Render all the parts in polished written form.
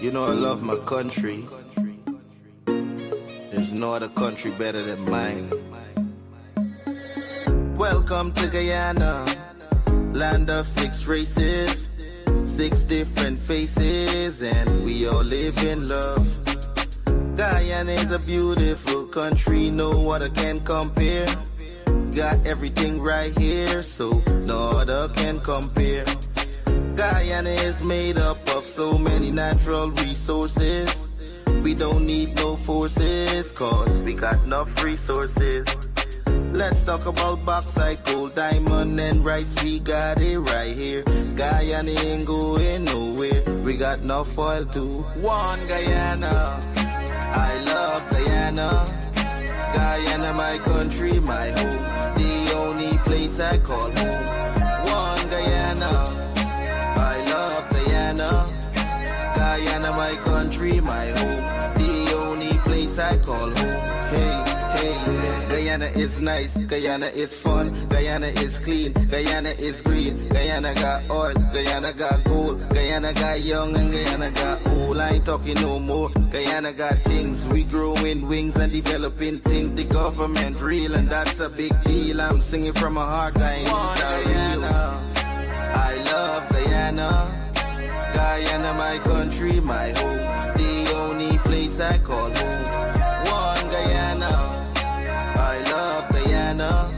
You know I love my country. There's no other country better than mine. Welcome to Guyana, land of 6 races, 6 different faces, and we all live in love. Guyana is a beautiful country, no other can compare. Got everything right here, so no other can compare. Guyana is made up of so many natural resources. We don't need no forces, cause we got enough resources. Let's talk about bauxite, gold, diamond, and rice. We got it right here. Guyana ain't going nowhere. We got enough oil too. One Guyana, I love Guyana. Guyana, my country, my home. The only place I call home. One Guyana, I love Guyana. Guyana, my country, my home. The only place I call home. Hey, hey, Guyana is nice, Guyana is fun, Guyana is clean, Guyana is green, Guyana got oil, Guyana got gold, Guyana got young and Guyana got old. I ain't talking no more. Guyana got things, we growing wings and developing things. The government real and that's a big deal. I'm singing from my heart, Guyana. I love Guyana. Guyana, my country, my home. The only place I call home. One Guyana, I love Guyana.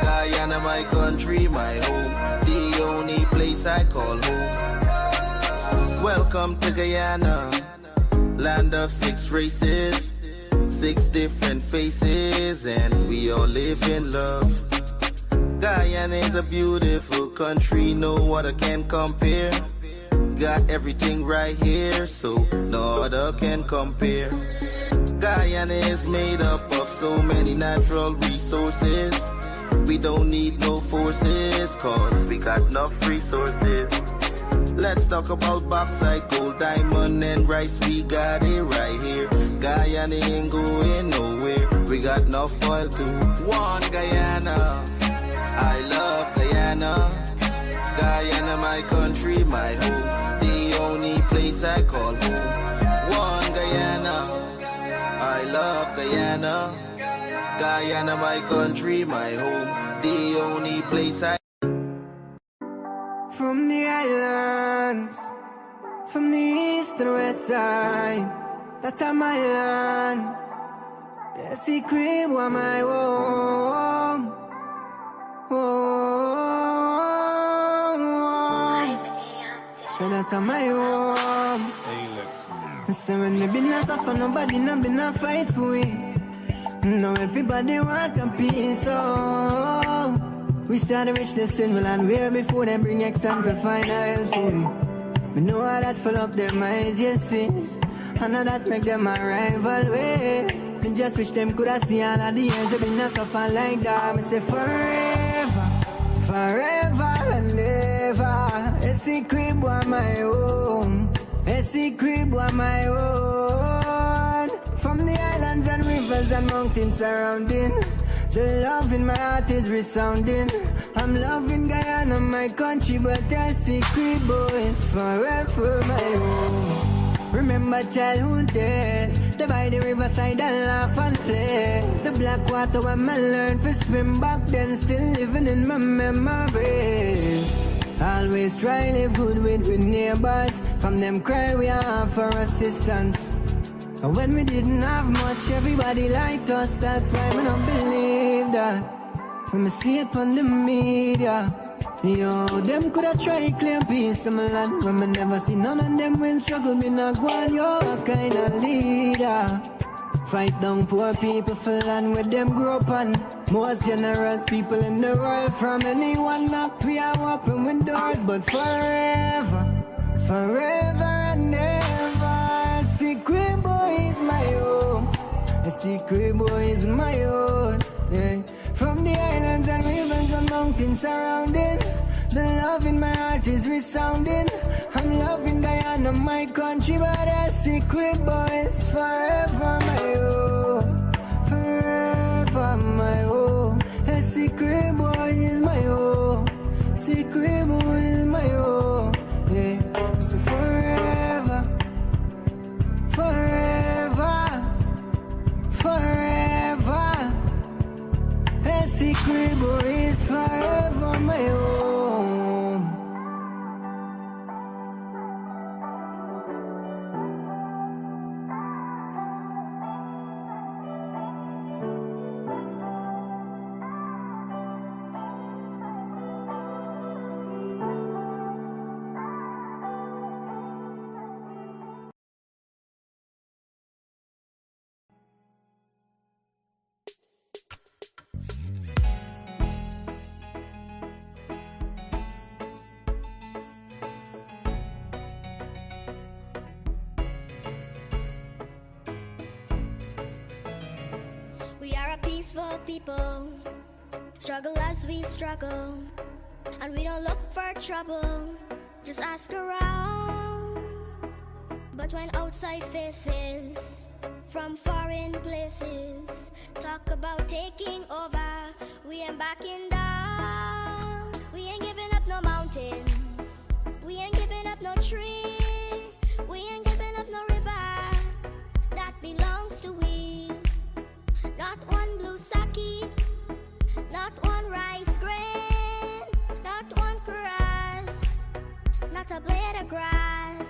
Guyana, my country, my home. The only place I call home. Welcome to Guyana, land of 6 races, 6 different faces, and we all live in love. Guyana is a beautiful country, no other can compare. Got everything right here, so no other can compare. Guyana is made up of so many natural resources. We don't need no forces, cause we got enough resources. Let's talk about bauxite, gold, diamond, and rice. We got it right here. Guyana ain't going nowhere. We got enough oil too. One Guyana, I love Guyana. Guyana, my country, my home. The only place I call home. One Guyana, I love Guyana. Guyana, my country, my home. The only place I. From the islands, from the east to the west side, that's my land. The secret was my home. So that's my home. So when me been a suffer, nobody not been a fight for we. Now everybody want a peace. Oh, we started reach the symbol and where before them bring exam to find a health for we. We know how that fill up their minds, you see. And now that make them a rival way. Me just wish them could have seen all of the years they been a suffer like that. Me say forever, forever and ever. A secret was my home. A secret was my own. From the islands and rivers and mountains surrounding, the love in my heart is resounding. I'm loving Guyana, my country, but a secret boy is forever my home. Remember childhood days, the by the riverside and laugh and play. The black water when I learned to swim back then, still living in my memories. Always try live good with neighbors. From them cry we have for assistance. And when we didn't have much, everybody liked us. That's why we don't believe that. When we see it on the media, yo, them coulda tried claim peace in my land. When we never see none of them when struggle me not go on. Yo, what kind of leader? Fight down poor people for land where them grow up on. Most generous people in the world. From anyone knock we are open windows. But forever, forever and ever, a secret boy is my home. A secret boy is my own. Yeah. From the islands and rivers and mountains surrounding, the love in my heart is resounding. I'm loving Guyana, my country, but a secret boy is forever my own. Forever my own. A secret boy is my own. Secret boy is my own. Yeah. So forever, peaceful people struggle as we struggle, and we don't look for trouble, just ask around. But when outside faces from foreign places talk about taking over, we ain't backing down. We ain't giving up no mountains, we ain't giving up no tree, we ain't giving up no river that belongs to we. Not one blue sake, not one rice grain, not one grass, not a blade of grass.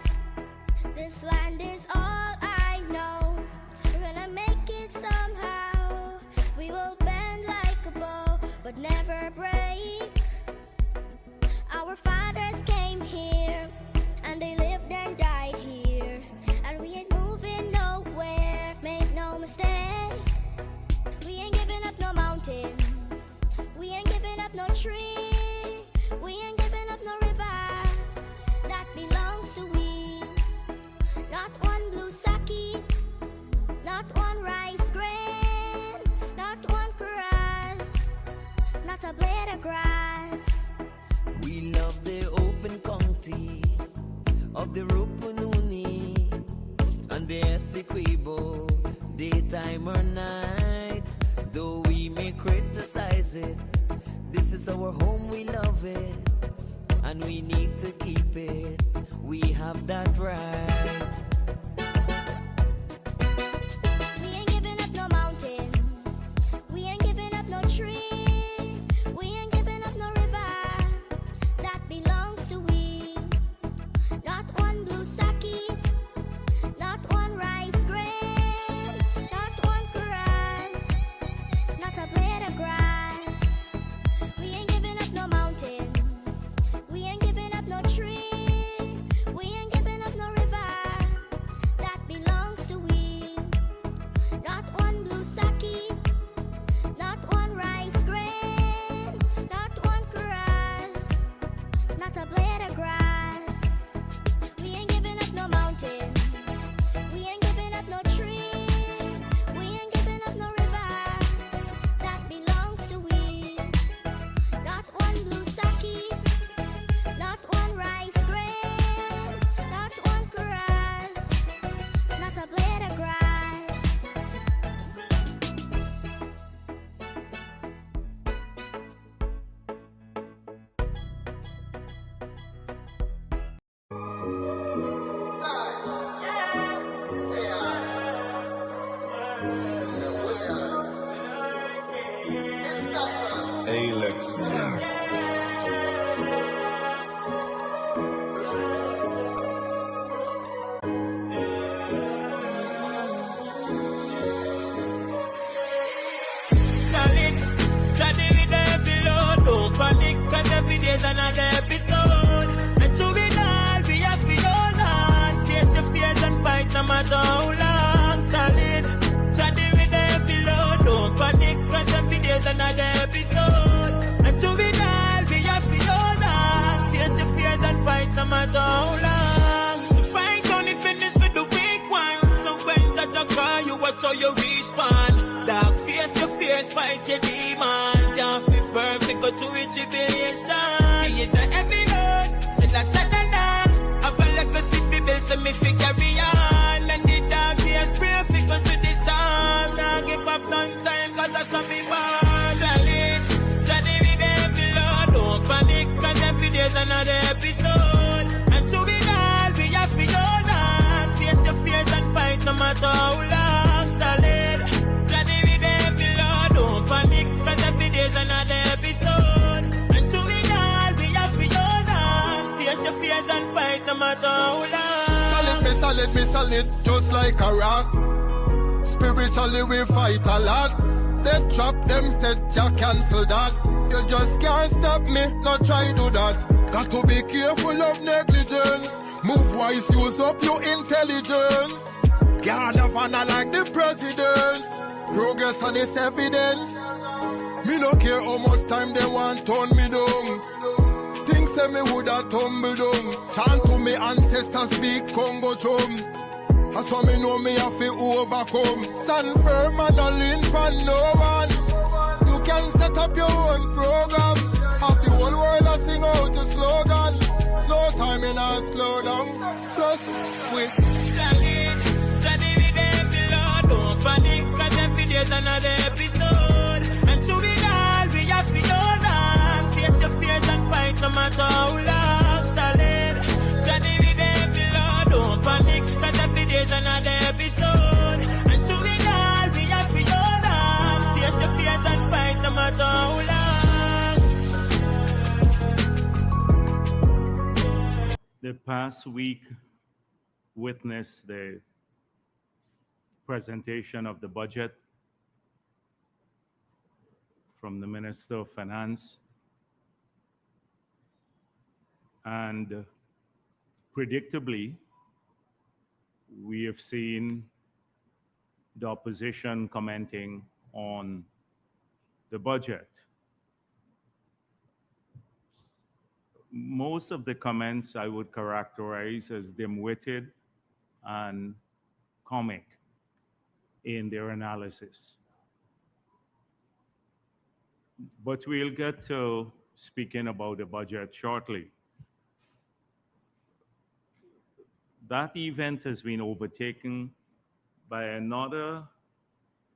This land is all I know. We're gonna make it somehow. We will bend like a bow, but never break. Our fathers came here, and they lived and died here, and we ain't moving nowhere, make no mistake. We ain't giving up no mountains, we ain't giving up no tree, we ain't giving up no river that belongs to we. Not one blue sake, not one rice grain, not one grass, not a blade of grass. We love the open county of the Rupununi and the Essequibo, daytime or night. Though we may criticize it, this is our home, we love it, and we need to keep it. We have that right. We ain't giving up no mountains, we ain't giving up no tree, we ain't giving up no river that belongs to we. Not one blue sake, not one rice grain, not one grass, not a blade of grass. We ain't giving up no mountains, we ain't giving up no tree, we ain't giving up no river that belongs to we. Not one blue sake, not one rice grain, not one grass, not a blade of grass. We ain't giving up no mountains, we ain't giving up no tree, we ain't giving up no river that belongs to we. Not one blue sake, not one rice grain, not one grass, not a blade of grass. Electoral. Solid, Johnny with every load, don't panic, cause every day's another episode. And through it all, we have to hold on, face your fears and fight no matter how long. Solid, Johnny with every load, don't panic, cause every day's another episode. And through it all, we have to hold on, face your fears and fight no matter how long. The fight only finish with the weak ones, so when Jaja call you, watch how you respond. Dark face your fears, fight your demons. Can't be firm, we go to a tribulation. He is a heavy load, still a channel. Have a legacy fi build, so me fi carry on. And the dark days pray fi go to the storm. Now give up none time, cause that's what we want. Solid, Johnny with every load, don't panic, cause every day's another episode. And to be all, we have to hold on. Face your fears and fight no matter how long. Solid, Johnny with every load, don't panic, cause every day's another episode. And to be all, we have to hold on. Face your fears and fight no matter how long. Solid, me solid, just like a rock. Spiritually we fight a lot. Then trap them, said Jah cancel that. You just can't stop me, not try do that. Got to be careful of negligence. Move wise, use up your intelligence. Guard of honor like the presidents. Progress and its evidence. Me no care how much time they want turn me down. Think say me woulda tumble down. Chant to me ancestors speak Congo drum. That's why me know me have to overcome. Stand firm and not lean for no one. can set up your own program. Have the whole world a sing out a slogan. No time in a slow down. Plus, with Solid, Johnny with every load. Don't panic, cause every day's another episode. And through it all, we have to hold on. Face your fears and fight no matter how long. Solid, Johnny with every load. Don't panic, cause every day's another episode. And through it all, we have to hold on. Face your fears and fight no matter how long. The past week witnessed the presentation of the budget from the Minister of Finance, and predictably, we have seen the opposition commenting on the budget. Most of the comments I would characterize as dim-witted and comic in their analysis. But we'll get to speaking about the budget shortly. That event has been overtaken by another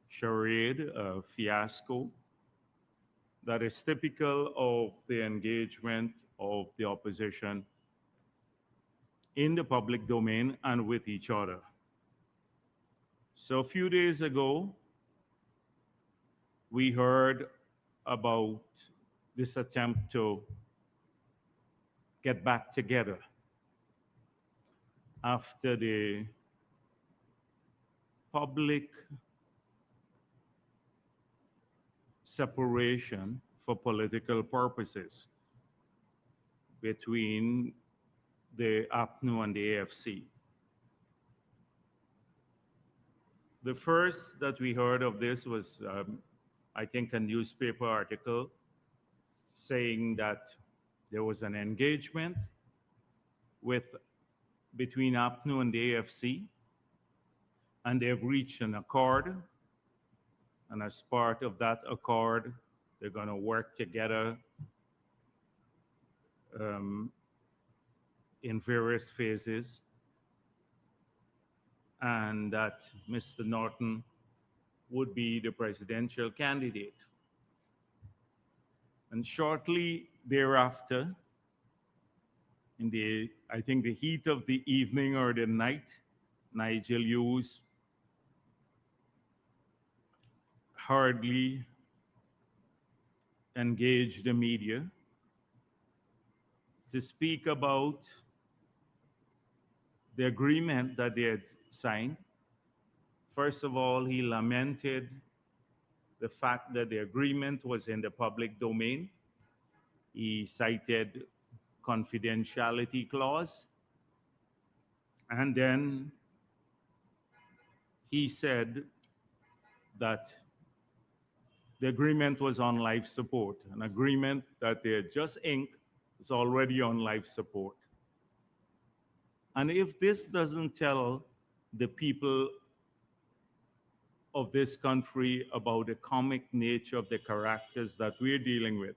charade, a fiasco, that is typical of the engagement of the opposition in the public domain and with each other. So a few days ago, we heard about this attempt to get back together after the public separation for political purposes between the APNU and the AFC. The first that we heard of this was, I think, a newspaper article saying that there was an engagement between APNU and the AFC, and they've reached an accord. And as part of that accord, they're going to work together in various phases, and that Mr. Norton would be the presidential candidate. And shortly thereafter, in the, I think, the heat of the evening or the night, Nigel Hughes hardly engaged the media to speak about the agreement that they had signed. First of all, he lamented the fact that the agreement was in the public domain. He cited confidentiality clause. And then he said that the agreement was on life support. An agreement that they had just inked is already on life support. And if this doesn't tell the people of this country about the comic nature of the characters that we're dealing with,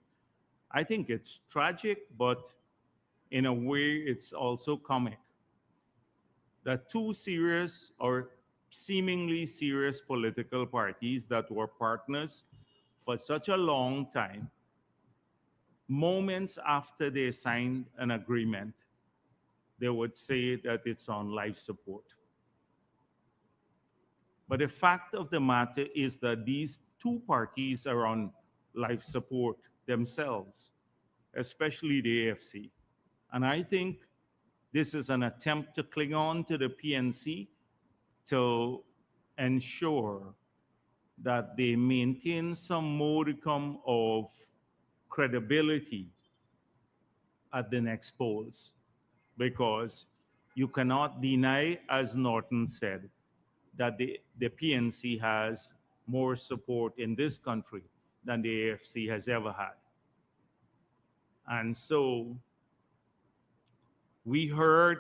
I think it's tragic, but in a way it's also comic. That two serious or seemingly serious political parties that were partners for such a long time, moments after they signed an agreement, they would say that it's on life support. But the fact of the matter is that these two parties are on life support themselves, especially the AFC. And I think this is an attempt to cling on to the PNC to ensure that they maintain some modicum of credibility at the next polls, because you cannot deny, as Norton said, that the PNC has more support in this country than the AFC has ever had. And so we heard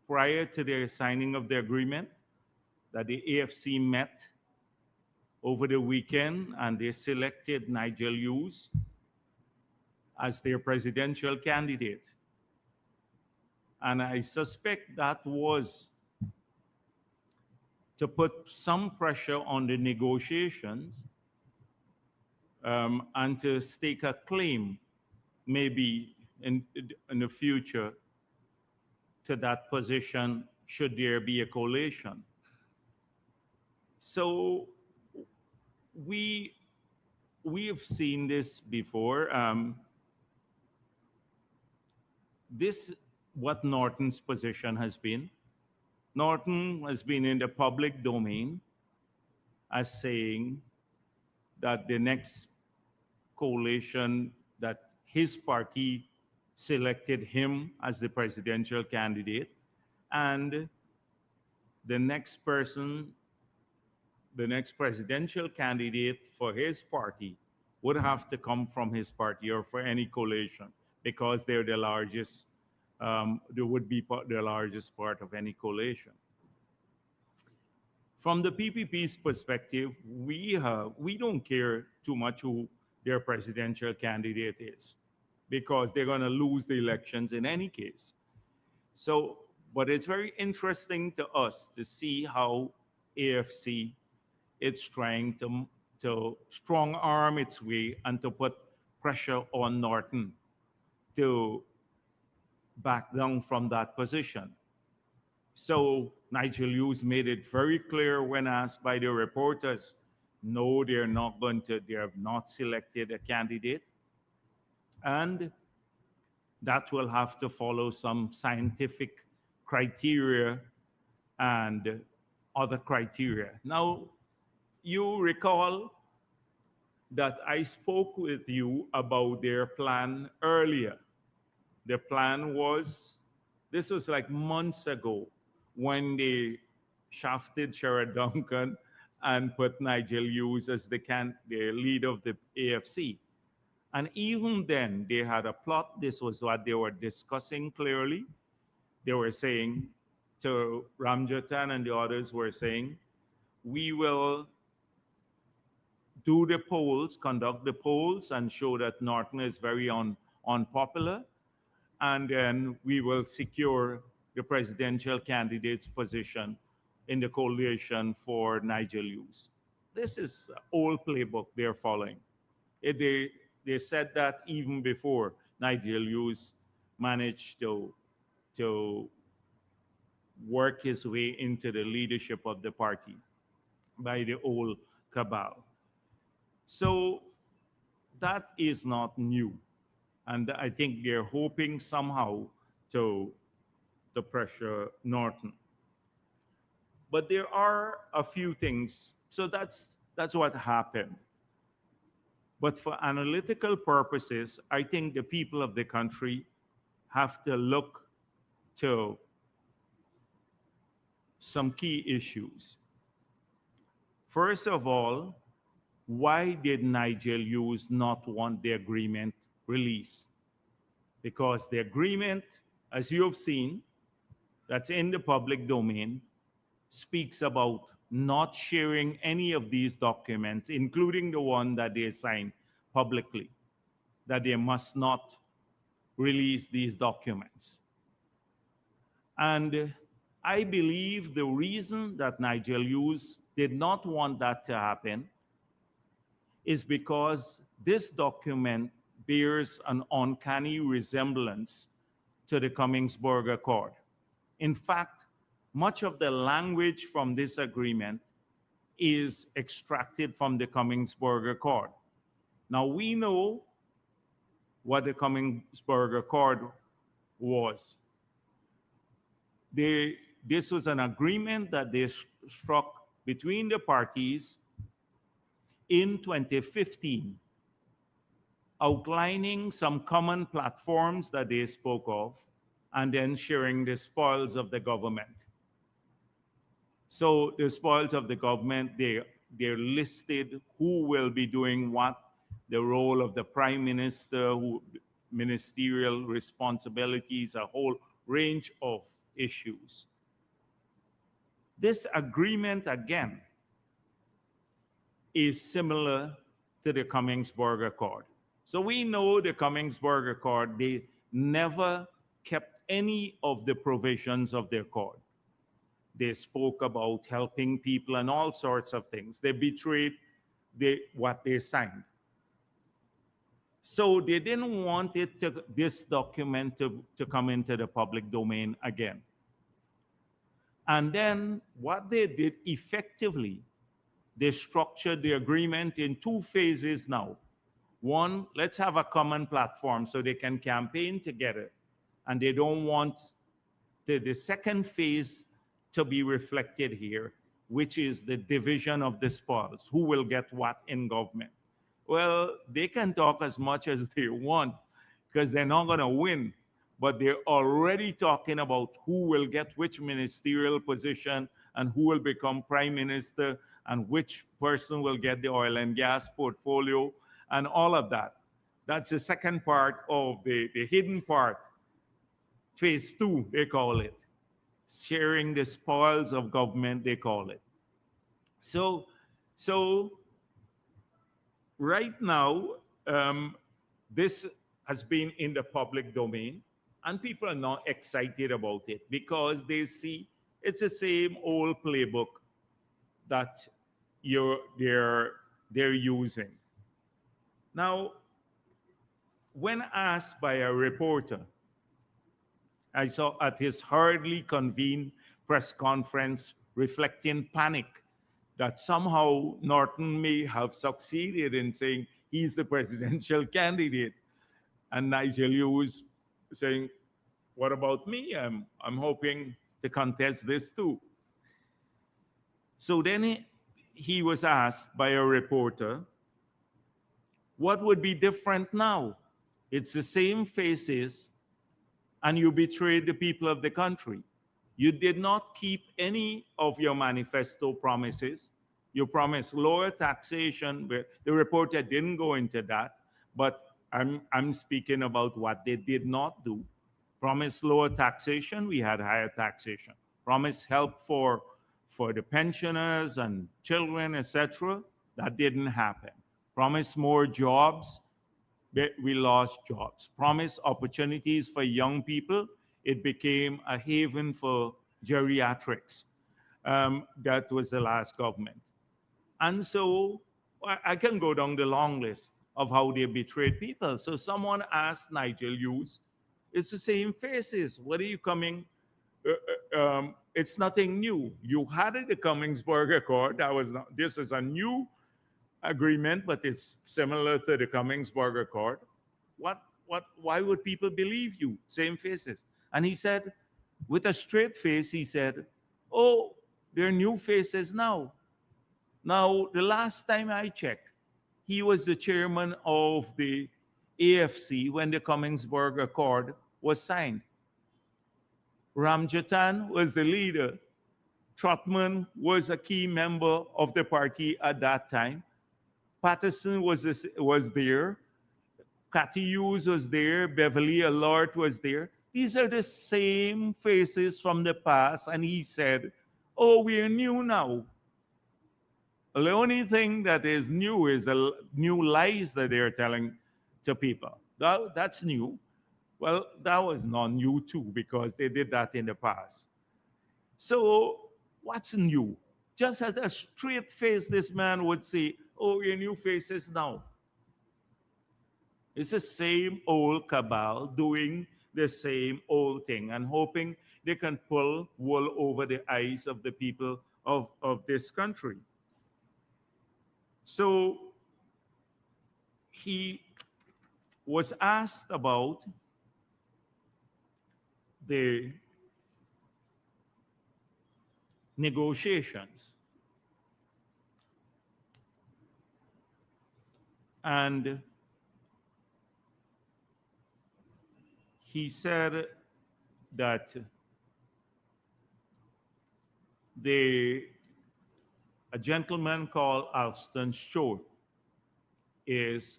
prior to the signing of the agreement that the AFC met over the weekend, and they selected Nigel Hughes as their presidential candidate. And I suspect that was to put some pressure on the negotiations and to stake a claim, maybe in the future, to that position should there be a coalition. So we have seen this before. This what Norton's position has been. Norton has been in the public domain as saying that the next coalition, that his party selected him as the presidential candidate, and the next presidential candidate for his party would have to come from his party or for any coalition, because they're the largest, they would be the largest part of any coalition. From the PPP's perspective, we don't care too much who their presidential candidate is, because they're going to lose the elections in any case. So, but it's very interesting to us to see how AFC is trying to strong arm its way and to put pressure on Norton to back down from that position. So Nigel Hughes made it very clear when asked by the reporters, no, they have not selected a candidate, and that will have to follow some scientific criteria and other criteria. Now, you recall that I spoke with you about their plan earlier. The plan was, this was like months ago, when they shafted Sherrod Duncan and put Nigel Hughes as the leader of the AFC. And even then, they had a plot. This was what they were discussing clearly. They were saying to Ramjatan and the others were saying, we will do the polls, conduct the polls, and show that Norton is very unpopular. And then we will secure the presidential candidate's position in the coalition for Nigel Hughes. This is an old playbook they're following. They said that even before Nigel Hughes managed to work his way into the leadership of the party by the old cabal. So that is not new. And I think they're hoping somehow to pressure Norton. But there are a few things. So that's what happened. But for analytical purposes, I think the people of the country have to look to some key issues. First of all, why did Nigel Hughes not want the agreement released? Because the agreement, as you have seen, that's in the public domain, speaks about not sharing any of these documents, including the one that they signed publicly, that they must not release these documents. And I believe the reason that Nigel Hughes did not want that to happen is because this document bears an uncanny resemblance to the Cummingsburg Accord. In fact, much of the language from this agreement is extracted from the Cummingsburg Accord. Now, we know what the Cummingsburg Accord was. This was an agreement that they struck between the parties in 2015, outlining some common platforms that they spoke of, and then sharing the spoils of the government. So the spoils of the government, they're listed who will be doing what, the role of the prime minister, ministerial responsibilities, a whole range of issues. This agreement, again, is similar to the Cummingsburg Accord. So we know the Cummingsburg Accord, they never kept any of the provisions of the accord. They spoke about helping people and all sorts of things. They betrayed what they signed. So they didn't want this document to come into the public domain again. And then what they did effectively, they structured the agreement in two phases now. One, let's have a common platform so they can campaign together. And they don't want the second phase to be reflected here, which is the division of the spoils. Who will get what in government? Well, they can talk as much as they want because they're not going to win. But they're already talking about who will get which ministerial position and who will become prime minister and which person will get the oil and gas portfolio and all of that. That's the second part of the hidden part. Phase 2, they call it. Sharing the spoils of government, they call it. So right now, this has been in the public domain, and people are not excited about it because they see it's the same old playbook that they're using. Now, when asked by a reporter, I saw at his hurriedly convened press conference reflecting panic that somehow Norton may have succeeded in saying he's the presidential candidate. And Nigel Hughes saying, what about me? I'm hoping to contest this too. So then he was asked by a reporter, what would be different now? It's the same faces, and you betrayed the people of the country. You did not keep any of your manifesto promises. You promised lower taxation. The reporter didn't go into that, but I'm speaking about what they did not do. Promised lower taxation, we had higher taxation. Promised help for the pensioners and children, etc. That didn't happen. Promised more jobs, we lost jobs. Promised opportunities for young people, it became a haven for geriatrics. That was the last government. And so I can go down the long list of how they betrayed people. So someone asked Nigel Hughes, it's the same faces. What are you coming? It's nothing new. You had it, the Cummingsburg Accord. This is a new agreement, but it's similar to the Cummingsburg Accord. Why would people believe you? Same faces. And he said, with a straight face, he said, oh, there are new faces now. Now, the last time I checked, he was the chairman of the AFC when the Cummingsburg Accord was signed. Ramjatan was the leader. Trotman was a key member of the party at that time. Patterson was there. Cathy Hughes was there. Beverly Allard was there. These are the same faces from the past. And he said, oh, we are new now. The only thing that is new is the new lies that they're telling to people. That's new. Well, that was not new too, because they did that in the past. So what's new? Just at a straight face, this man would say, oh, we're new faces now. It's the same old cabal doing the same old thing and hoping they can pull wool over the eyes of the people of this country. So he was asked about the negotiations. And he said that a gentleman called Alston Short is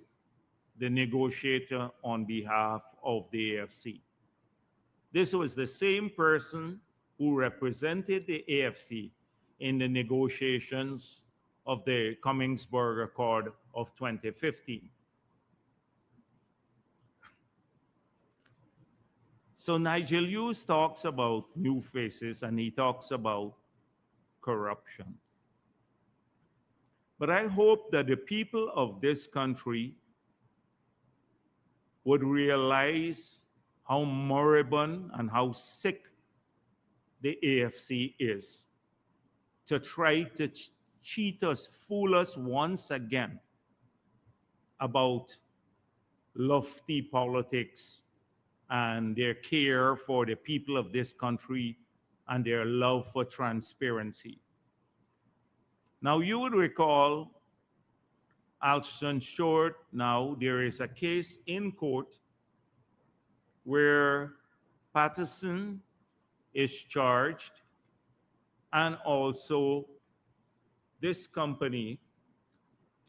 the negotiator on behalf of the AFC. This was the same person who represented the AFC in the negotiations of the Commingsburg Accord of 2015. So Nigel Hughes talks about new faces and he talks about corruption. But I hope that the people of this country would realize how moribund and how sick the AFC is to try to cheat us, fool us once again about lofty politics and their care for the people of this country and their love for transparency. Now, you would recall Alston Short. Now, there is a case in court where Patterson is charged, and also this company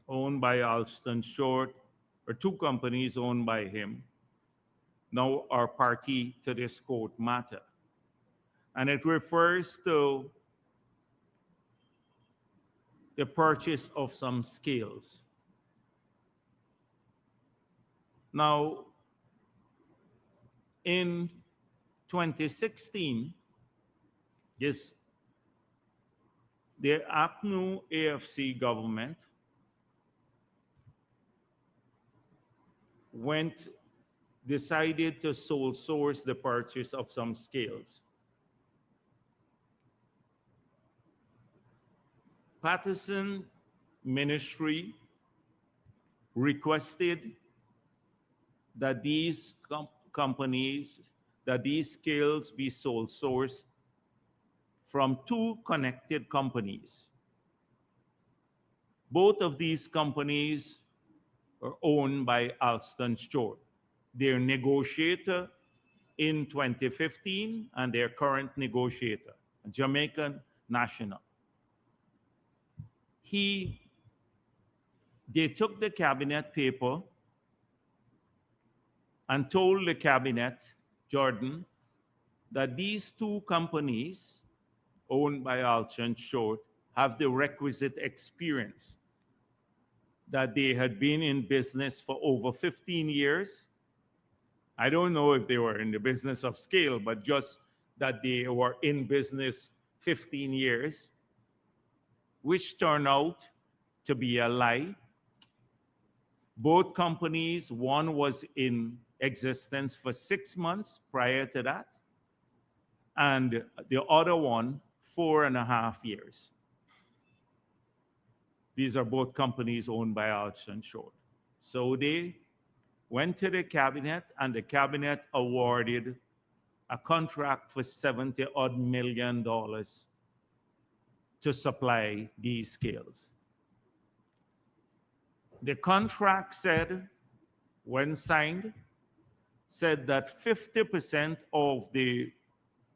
owned by Alston Short, or two companies owned by him, now are party to this court matter. And it refers to the purchase of some scales. Now, in 2016, the APNU AFC government decided to sole source the purchase of some scales. Patterson Ministry requested that these companies, that these scales be sole sourced from two connected companies. Both of these companies are owned by Alston Short. Their negotiator in 2015 and their current negotiator, a Jamaican national. They took the cabinet paper and told the cabinet, Jordan, that these two companies owned by Alston Short have the requisite experience, that they had been in business for over 15 years. I don't know if they were in the business of scale, but just that they were in business 15 years, which turned out to be a lie. Both companies, one was in existence for 6 months prior to that, and the other one, 4.5 years. These are both companies owned by Alston Short. So they went to the cabinet, and the cabinet awarded a contract for $70-odd million to supply these scales. The contract said, when signed, said that 50% of the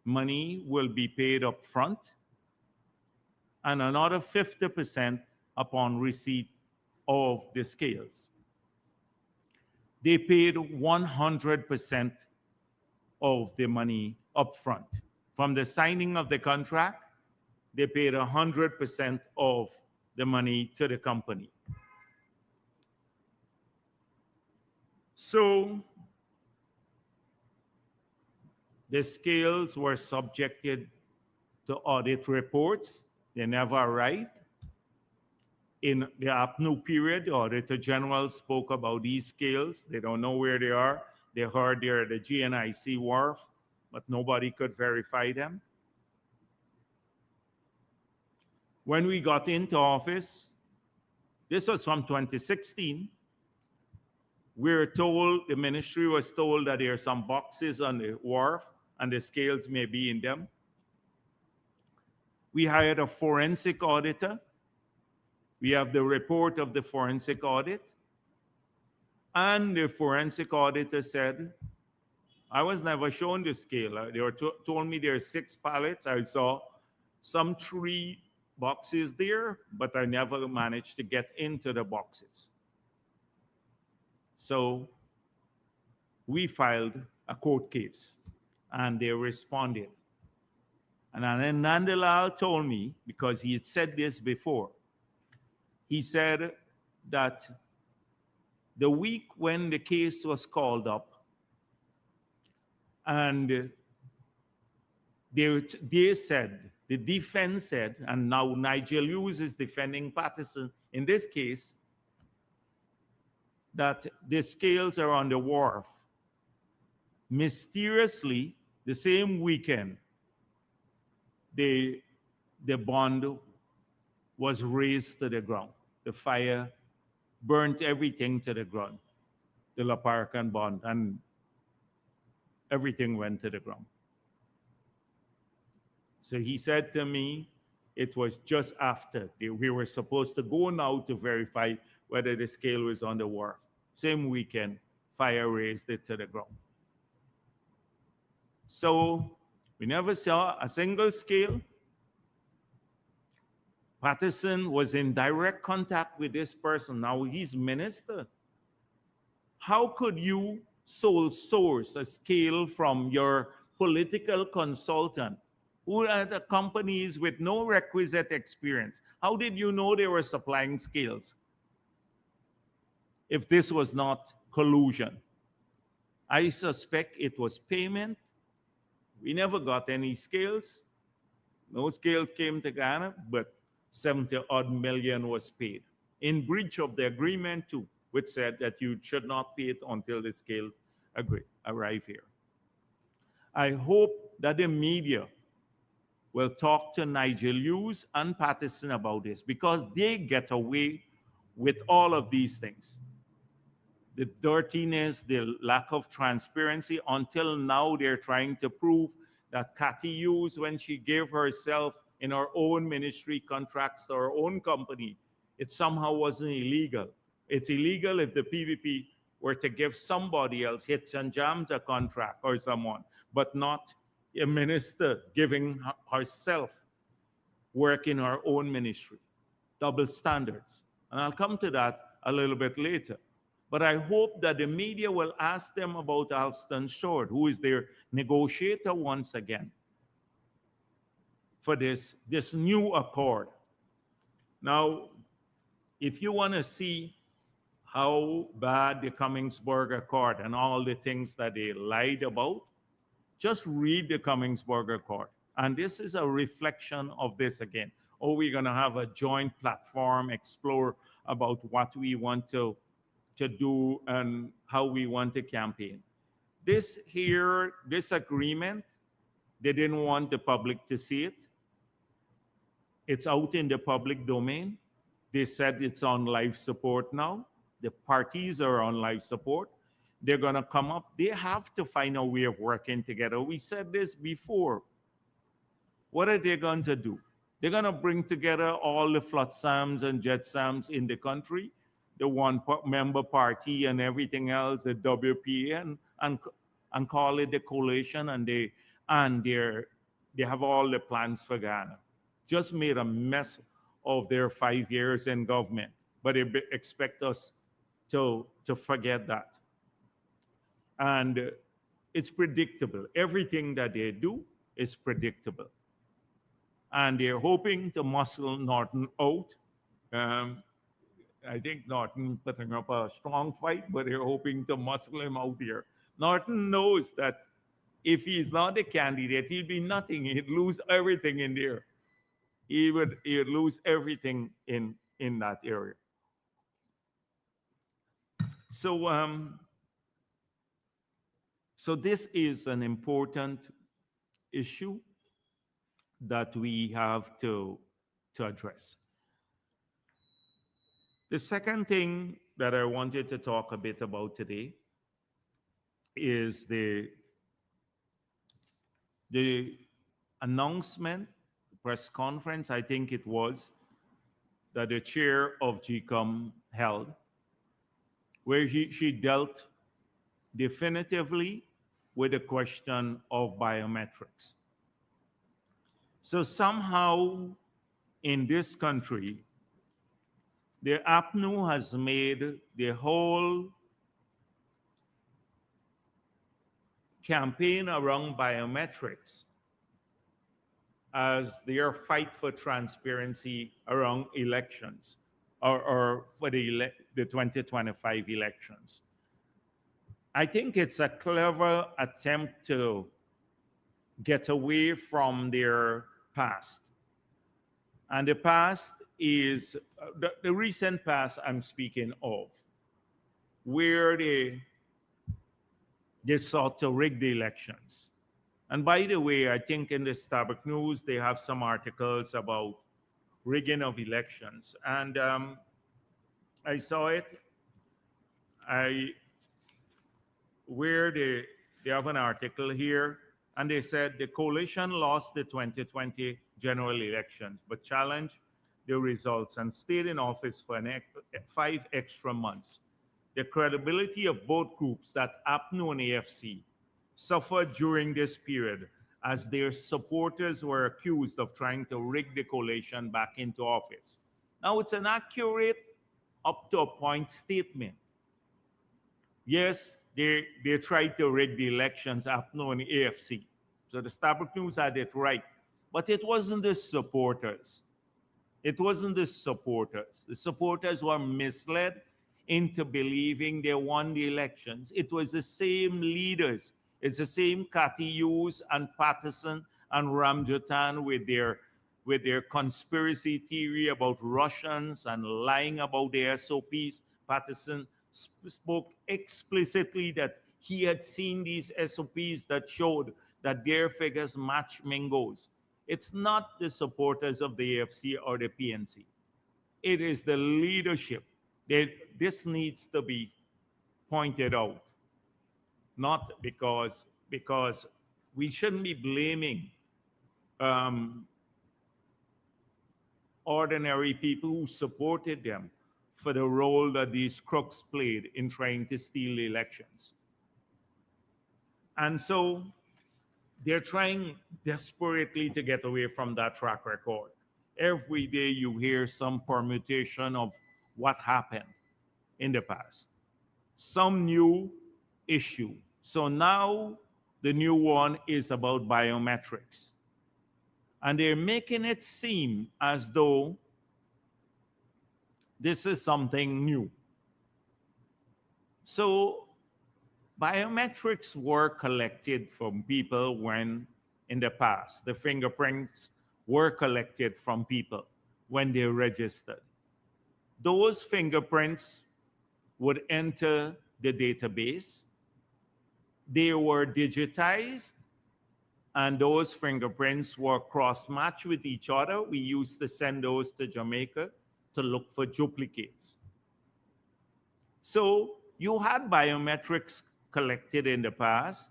money will be paid up front and another 50% upon receipt of the scales. They paid 100% of the money up front. From the signing of the contract, they paid 100% of the money to the company. So the scales were subjected to audit reports. They never arrived. In the APNU period, the Auditor General spoke about these scales. They don't know where they are. They heard they're at the GNIC wharf, but nobody could verify them. When we got into office, this was from 2016, the ministry was told that there are some boxes on the wharf and the scales may be in them. We hired a forensic auditor. We have the report of the forensic audit. And the forensic auditor said, I was never shown the scale. They were told me there are 6 pallets. I saw some 3 boxes there, but I never managed to get into the boxes. So we filed a court case and they responded. And then Nandalal told me, because he had said this before, he said that the week when the case was called up, and they said, the defense said, and now Nigel Hughes is defending Patterson in this case, that the scales are on the wharf. Mysteriously, the same weekend, the bond was razed to the ground. The fire burnt everything to the ground, the La Parcan bond, and everything went to the ground. So he said to me, it was just after we were supposed to go now to verify whether the scale was on the wharf. Same weekend, fire raised it to the ground. So we never saw a single scale. Patterson was in direct contact with this person. Now he's minister. How could you sole source a scale from your political consultant who had companies with no requisite experience? How did you know they were supplying scales if this was not collusion? I suspect it was payment. We never got any scales. No scales came to Ghana, but 70-odd million was paid in breach of the agreement too, which said that you should not pay it until the scale arrive here. I hope that the media will talk to Nigel Hughes and Patterson about this, because they get away with all of these things. The dirtiness, the lack of transparency. Until now, they're trying to prove that Cathy Hughes, when she gave herself in her own ministry contracts to her own company, it somehow wasn't illegal. It's illegal if the PVP were to give somebody else, hit and jams a contract or someone, but not a minister giving herself work in her own ministry. Double standards. And I'll come to that a little bit later. But I hope that the media will ask them about Alston Short, who is their negotiator once again for this new accord. Now, if you want to see how bad the Cummingsburg Accord and all the things that they lied about, just read the Cummingsburg Accord. And this is a reflection of this again. Oh, we're going to have a joint platform, explore about what we want to do and how we want to campaign. This agreement, they didn't want the public to see it. It's out in the public domain. They said it's on life support now. The parties are on life support. They're going to come up. They have to find a way of working together. We said this before. What are they going to do? They're going to bring together all the Flotsams and Jetsams in the country, the one-member party and everything else, the WPA, and call it the coalition, and they have all the plans for Ghana. Just made a mess of their 5 years in government, but they expect us to forget that. And it's predictable. Everything that they do is predictable. And they're hoping to muscle Norton out. I think Norton putting up a strong fight, but they're hoping to muscle him out here. Norton knows that if he's not a candidate, he'd be nothing. He'd lose everything in there. He'd lose everything in that area. So this is an important issue that we have to address. The second thing that I wanted to talk a bit about today is the announcement, press conference, I think it was, that the chair of GCOM held, where she dealt definitively with the question of biometrics. So somehow in this country, the APNU has made the whole campaign around biometrics as their fight for transparency around elections. or for the 2025 elections. I think it's a clever attempt to get away from their past. And the past is the recent past I'm speaking of, where they sought to rig the elections. And by the way, I think in the Starbuck News, they have some articles about rigging of elections. And I saw it. Where they have an article here, and they said the coalition lost the 2020 general elections, but challenged the results and stayed in office for 5 extra months. The credibility of both groups, that APNU and AFC, suffered during this period as their supporters were accused of trying to rig the coalition back into office. Now, it's an accurate, up to a point statement. Yes, they tried to rig the elections, APNO and AFC. So the Starbuck News had it right. But it wasn't the supporters. It wasn't the supporters. The supporters were misled into believing they won the elections. It was the same leaders. It's the same Katiyus and Patterson and Ramjatan with their conspiracy theory about Russians and lying about their SOPs. Patterson spoke explicitly that he had seen these SOPs that showed that their figures match Mingo's. It's not the supporters of the AFC or the PNC. It is the leadership. This needs to be pointed out. Not because we shouldn't be blaming ordinary people who supported them for the role that these crooks played in trying to steal the elections. And so they're trying desperately to get away from that track record. Every day you hear some permutation of what happened in the past, some new issue. So now the new one is about biometrics. And they're making it seem as though this is something new. So biometrics were collected from people when, in the past, the fingerprints were collected from people when they registered. Those fingerprints would enter the database. They were digitized, and those fingerprints were cross-matched with each other. We used to send those to Jamaica to look for duplicates. So you had biometrics collected in the past,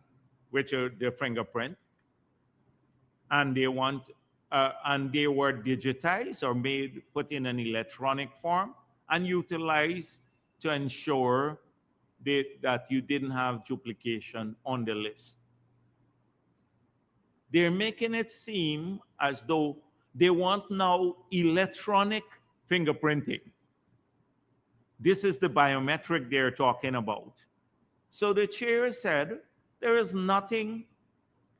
which are the fingerprint, and they were digitized or put in an electronic form and utilized to ensure that you didn't have duplication on the list. They're making it seem as though they want now electronic fingerprinting. This is the biometric they're talking about. So the chair said, there is nothing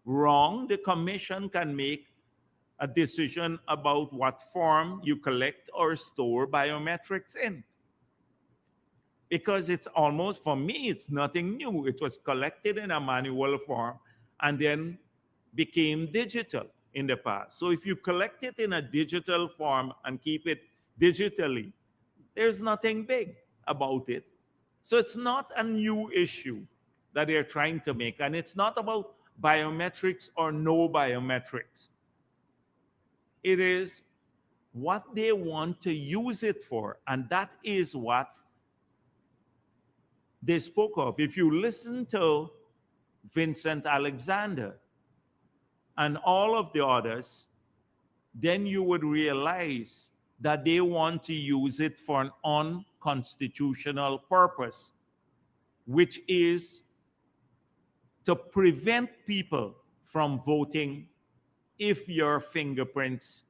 wrong. The commission can make a decision about what form you collect or store biometrics in. Because it's almost, for me, it's nothing new. It was collected in a manual form and then became digital in the past. So if you collect it in a digital form and keep it digitally, there's nothing big about it. So it's not a new issue that they're trying to make. And it's not about biometrics or no biometrics. It is what they want to use it for. And that is what they spoke of. If you listen to Vincent Alexander and all of the others, then you would realize that they want to use it for an unconstitutional purpose, which is to prevent people from voting if your fingerprints,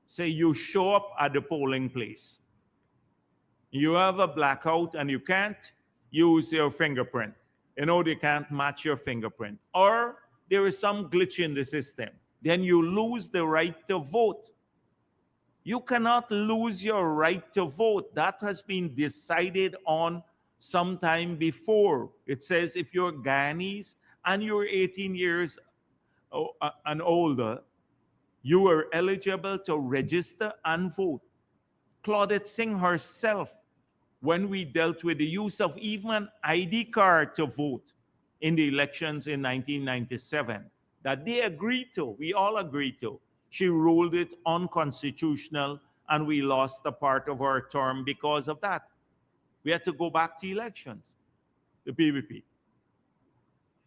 say you show up at the polling place, you have a blackout and you can't use your fingerprint. You know, they can't match your fingerprint. Or there is some glitch in the system. Then you lose the right to vote. You cannot lose your right to vote. That has been decided on sometime before. It says if you're Guyanese and you're 18 years and older, you are eligible to register and vote. Claudette Singh herself, when we dealt with the use of even an ID card to vote in the elections in 1997, that they agreed to, we all agreed to, she ruled it unconstitutional and we lost a part of our term because of that. We had to go back to elections, the PVP.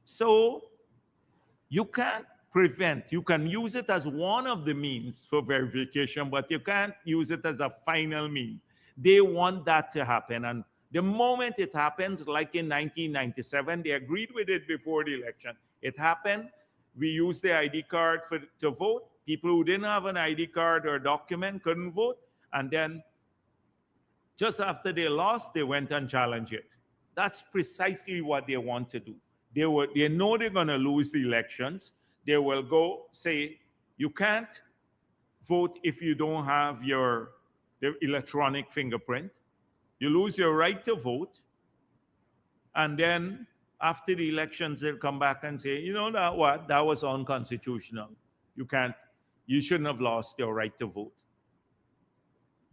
So you can't prevent, you can use it as one of the means for verification, but you can't use it as a final mean. They want that to happen. And the moment it happens, like in 1997, they agreed with it before the election. It happened. We used the ID card to vote. People who didn't have an ID card or document couldn't vote. And then just after they lost, they went and challenged it. That's precisely what they want to do. They know they're going to lose the elections. They will go say, you can't vote if you don't have the electronic fingerprint. You lose your right to vote. And then after the elections, they'll come back and say, you know that what? That was unconstitutional. You shouldn't have lost your right to vote.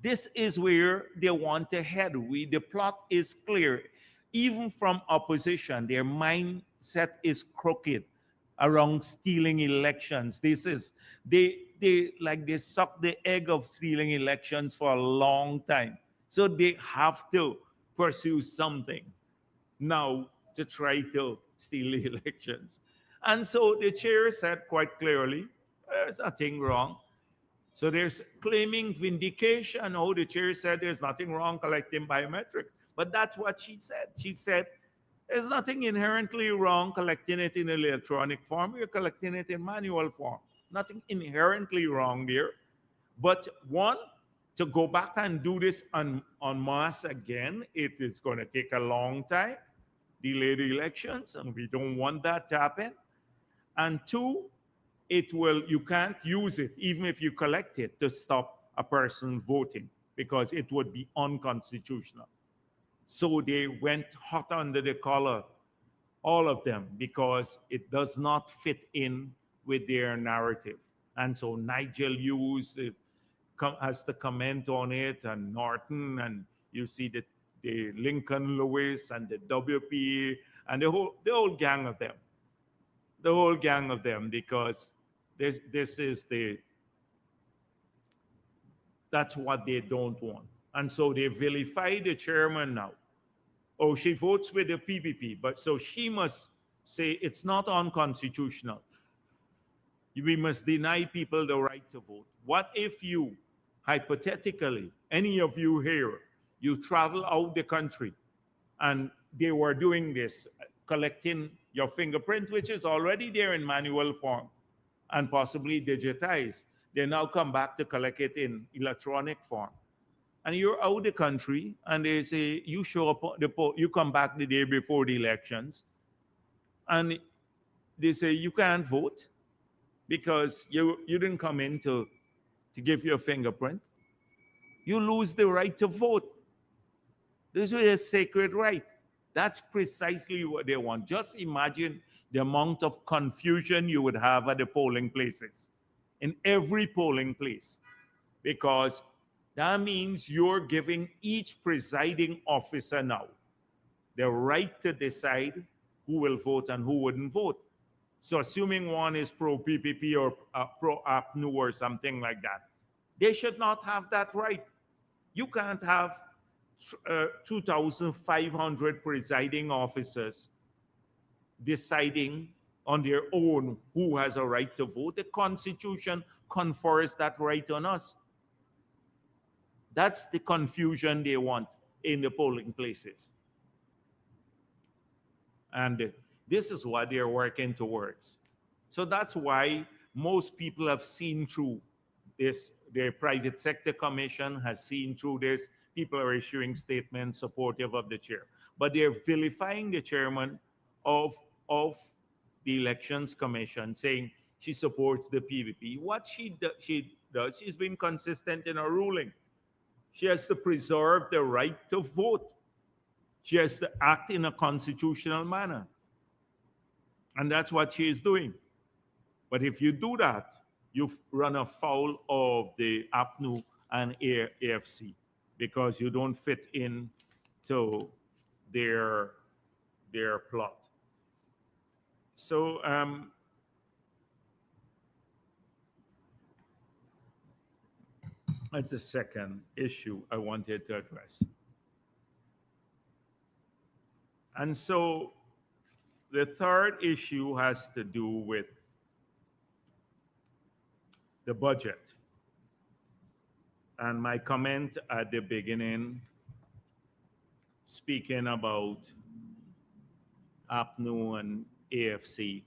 This is where they want to head. The plot is clear. Even from opposition, their mindset is crooked around stealing elections. They suck the egg of stealing elections for a long time. So they have to pursue something now to try to steal the elections. And so the chair said quite clearly, there's nothing wrong. So there's claiming vindication. Oh, the chair said there's nothing wrong collecting biometric. But that's what she said. She said, there's nothing inherently wrong collecting it in electronic form. You're collecting it in manual form. Nothing inherently wrong there. But one, to go back and do this en masse again, it is going to take a long time, delay the elections, and we don't want that to happen. And two, you can't use it, even if you collect it, to stop a person voting, because it would be unconstitutional. So they went hot under the collar, all of them, because it does not fit in with their narrative. And so Nigel Hughes has to comment on it, and Norton, and you see the Lincoln Lewis and the WP and the whole gang of them. The whole gang of them, because that's what they don't want. And so they vilify the chairman now. Oh, she votes with the PPP, but so she must say it's not unconstitutional. We must deny people the right to vote. What if you, hypothetically, any of you here, you travel out the country and they were doing this, collecting your fingerprint, which is already there in manual form and possibly digitized. They now come back to collect it in electronic form. And you're out the country, and they say, you show up, you come back the day before the elections, and they say you can't vote because you didn't come in to give your fingerprint. You lose the right to vote. This is a sacred right. That's precisely what they want. Just imagine the amount of confusion you would have at the polling places, in every polling place, because that means you're giving each presiding officer now the right to decide who will vote and who wouldn't vote. So assuming one is pro-PPP or pro-APNU or something like that, they should not have that right. You can't have 2,500 presiding officers deciding on their own who has a right to vote. The Constitution confers that right on us. That's the confusion they want in the polling places. And this is what they're working towards. So that's why most people have seen through this. The private sector commission has seen through this. People are issuing statements supportive of the chair. But they're vilifying the chairman of the elections commission, saying she supports the PVP. What she does, she's been consistent in her ruling. She has to preserve the right to vote. She has to act in a constitutional manner. And that's what she is doing. But if you do that, you've run afoul of the APNU and AFC because you don't fit in to their plot. So that's the second issue I wanted to address. And so the third issue has to do with the budget. And my comment at the beginning, speaking about APNU and AFC,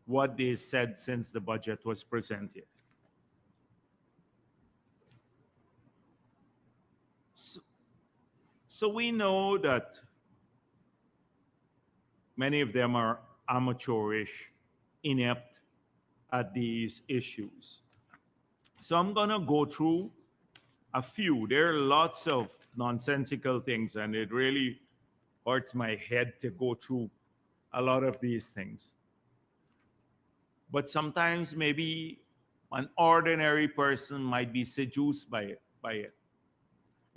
what they said since the budget was presented. So we know that many of them are amateurish, inept at these issues. So I'm going to go through a few. There are lots of nonsensical things, and it really hurts my head to go through a lot of these things. But sometimes maybe an ordinary person might be seduced by it.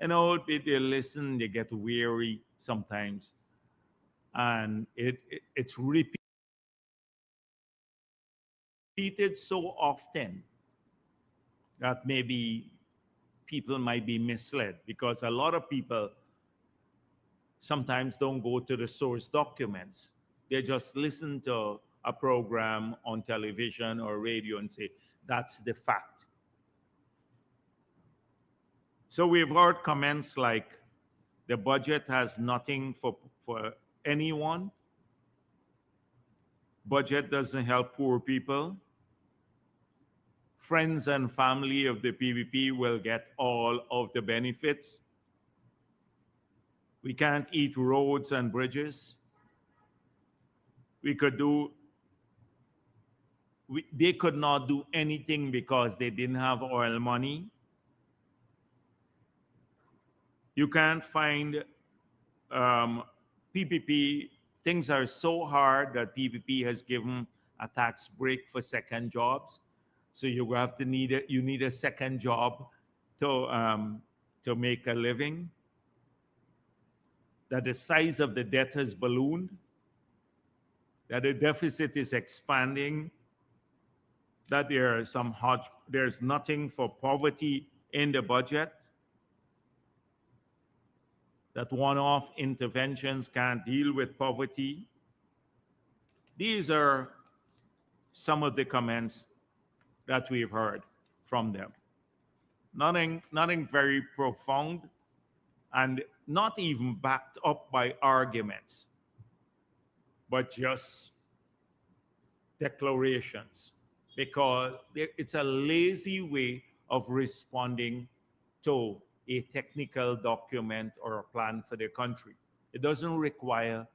You know, they listen, they get weary sometimes, and it's repeated so often that maybe people might be misled, because a lot of people sometimes don't go to the source documents. They just listen to a program on television or radio and say, that's the fact. So we've heard comments like, the budget has nothing for anyone. Budget doesn't help poor people. Friends and family of the PPP will get all of the benefits. We can't eat roads and bridges. They could not do anything because they didn't have oil money. You can't find PPP. Things are so hard that PPP has given a tax break for second jobs. So you have to need a second job to make a living. That the size of the debt has ballooned. That the deficit is expanding. That there's nothing for poverty in the budget. That one-off interventions can't deal with poverty. These are some of the comments that we've heard from them. Nothing very profound, and not even backed up by arguments, but just declarations, because it's a lazy way of responding to a technical document or a plan for the country. It doesn't require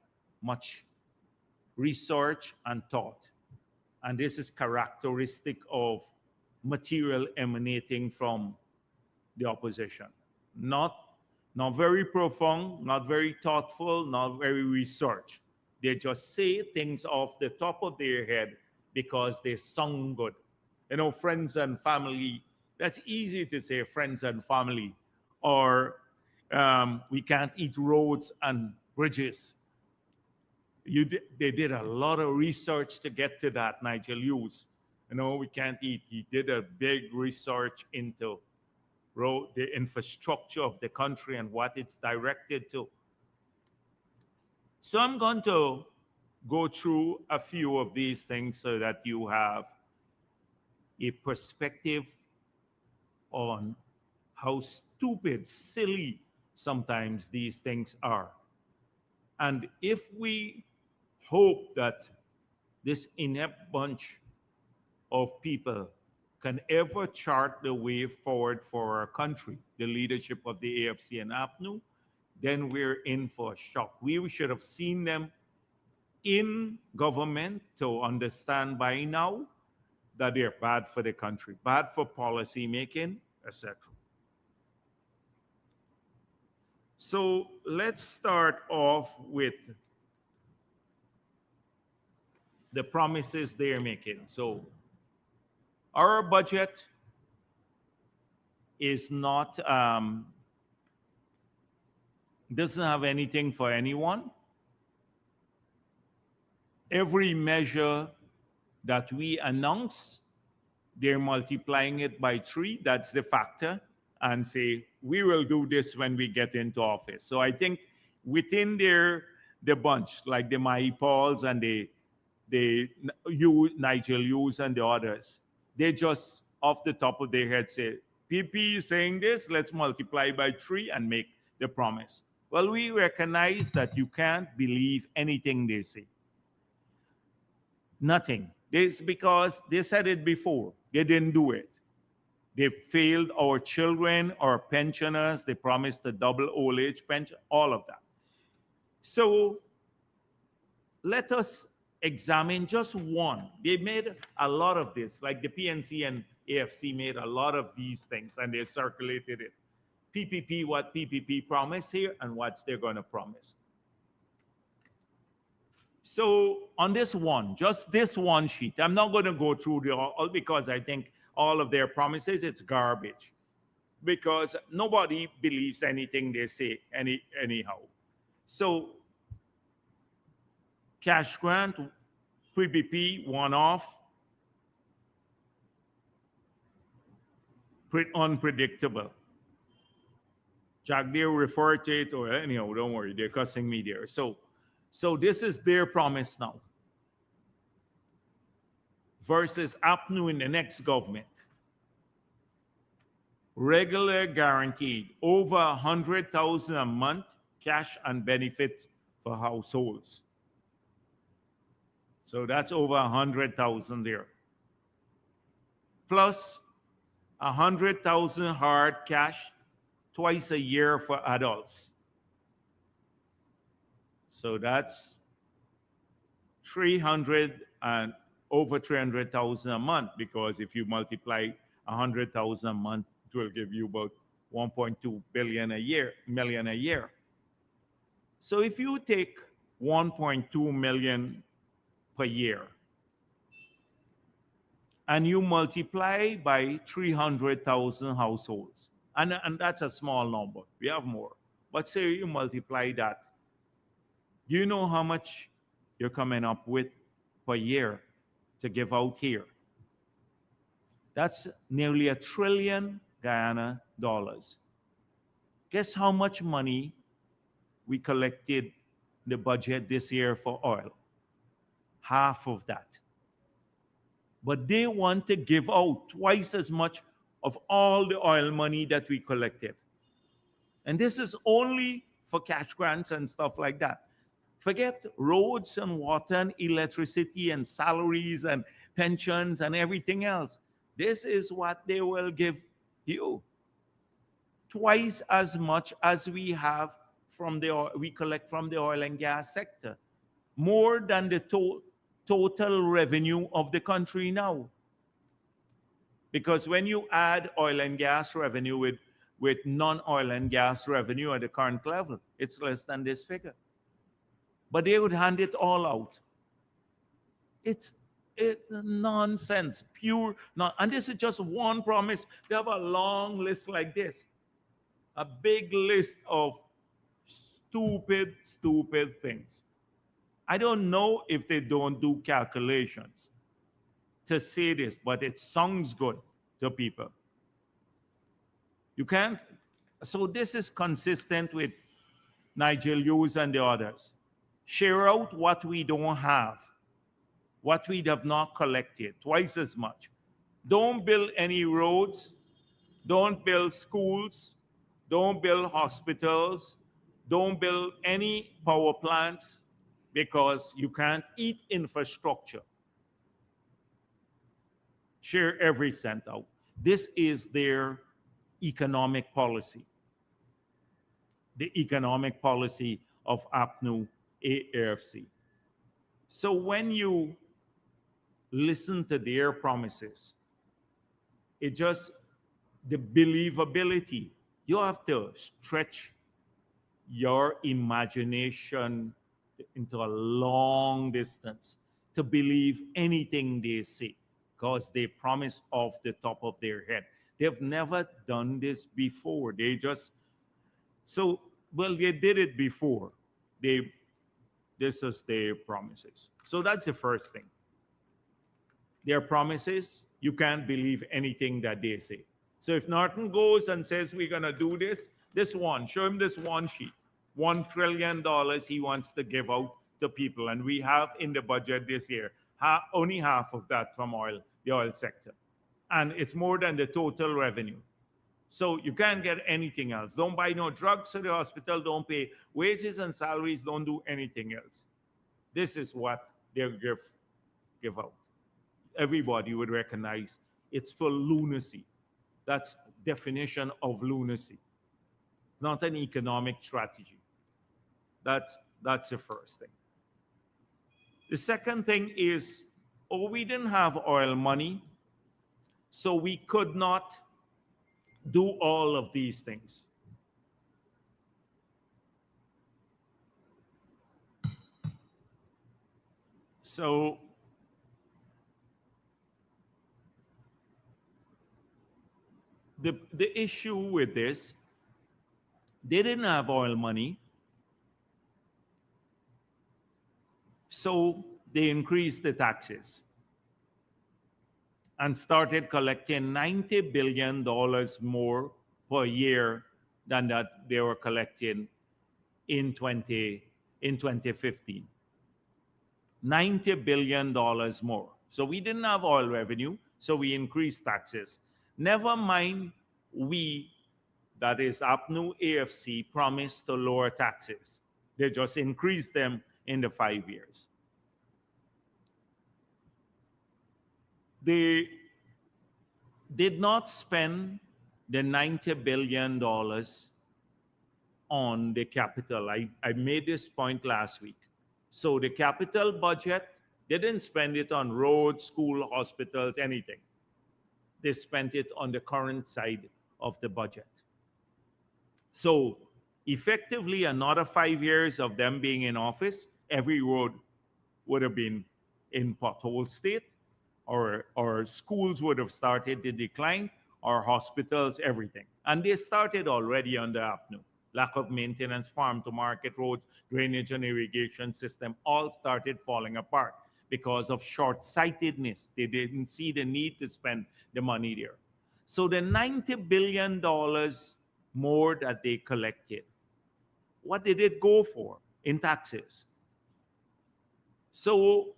much research and thought. And this is characteristic of material emanating from the opposition. Not very profound, not very thoughtful, not very researched. They just say things off the top of their head because they sound good. You know, friends and family, that's easy to say, friends and family. Or we can't eat roads and bridges. They did a lot of research to get to that, Nigel Hughes. You know, we can't eat. He did a big research into the infrastructure of the country and what it's directed to. So I'm going to go through a few of these things so that you have a perspective on how stupid, silly sometimes these things are. And if we hope that this inept bunch of people can ever chart the way forward for our country, the leadership of the AFC and APNU, then we're in for a shock. We should have seen them in government to understand by now that they're bad for the country, bad for policy making, etc. So let's start off with the promises they're making. So our budget is not, doesn't have anything for anyone. Every measure that we announce, they're multiplying it by 3. That's the factor. And say, we will do this when we get into office. So I think within the bunch, like the Mai Pauls and Nigel Hughes and the others, they just off the top of their head say, PP is saying this, let's multiply by 3 and make the promise. Well, we recognize that you can't believe anything they say. Nothing. It's because they said it before. They didn't do it. They failed our children, our pensioners. They promised the double old age pension, all of that. So let us examine just one. They made a lot of this, like the PNC and AFC made a lot of these things and they circulated it. PPP, what PPP promised here and what they're going to promise. So on this one, just this one sheet, I'm not going to go through the all because I think all of their promises, it's garbage. Because nobody believes anything they say anyhow. So cash grant, PPP, one-off, unpredictable. Jagdeo referred to it, or anyhow, don't worry, they're cussing me there. So this is their promise now. Versus APNU in the next government. Regular guaranteed, over 100,000 a month, cash and benefits for households. So that's over 100,000 there. Plus 100,000 hard cash twice a year for adults. So that's 300 and over 300,000 a month, because if you multiply 100,000 a month, it will give you about 1.2 billion a year, million a year. So if you take 1.2 million per year and you multiply by 300,000 households, and that's a small number, we have more, but say you multiply that, do you know how much you're coming up with per year to give out here? That's nearly $1 trillion Guyana dollars. Guess how much money we collected the budget this year for oil? Half of that. But they want to give out twice as much of all the oil money that we collected. And this is only for cash grants and stuff like that. Forget roads and water and electricity and salaries and pensions and everything else. This is what they will give you. Twice as much as we have we collect from the oil and gas sector. More than the total revenue of the country now. Because when you add oil and gas revenue with non-oil and gas revenue at the current level, it's less than this figure. But they would hand it all out. It's nonsense, pure. And this is just one promise. They have a long list like this. A big list of stupid things. I don't know if they don't do calculations to say this, but it sounds good to people. You can't. So this is consistent with Nigel Hughes and the others. Share out what we don't have, what we have not collected, twice as much. Don't build any roads, don't build schools, don't build hospitals, don't build any power plants, because you can't eat infrastructure. Share every cent out. This is their economic policy. The economic policy of APNU AFC. So when you listen to their promises. It just, the believability, you have to stretch your imagination into a long distance to believe anything they say, because they promise off the top of their head. They've never done this before. They just, so, well, they did it before. This is their promises. So that's the first thing. Their promises, you can't believe anything that they say. So if Norton goes and says, we're going to do this one, show him this one sheet, $1 trillion he wants to give out to people. And we have in the budget this year, only half of that from the oil sector. And it's more than the total revenue. So you can't get anything else. Don't buy no drugs to the hospital, don't pay wages and salaries, don't do anything else. This is what they give out. Everybody would recognize it's for lunacy. That's definition of lunacy, not an economic strategy. That's the first thing. The second thing is, we didn't have oil money, so we could not do all of these things. So the issue with this, they didn't have oil money, so they increased the taxes and started collecting $90 billion more per year than that they were collecting in 2015. $90 billion more. So we didn't have oil revenue, so we increased taxes. Never mind, that is APNU AFC, promised to lower taxes. They just increased them in the 5 years. They did not spend the $90 billion on the capital. I made this point last week. So the capital budget, they didn't spend it on roads, school, hospitals, anything. They spent it on the current side of the budget. So effectively, another 5 years of them being in office, every road would have been in pothole state, or schools would have started to decline, or hospitals, everything. And they started already under APNU. Lack of maintenance, farm to market roads, drainage and irrigation system, all started falling apart because of short-sightedness. They didn't see the need to spend the money there. So the $90 billion more that they collected, what did it go for in taxes? So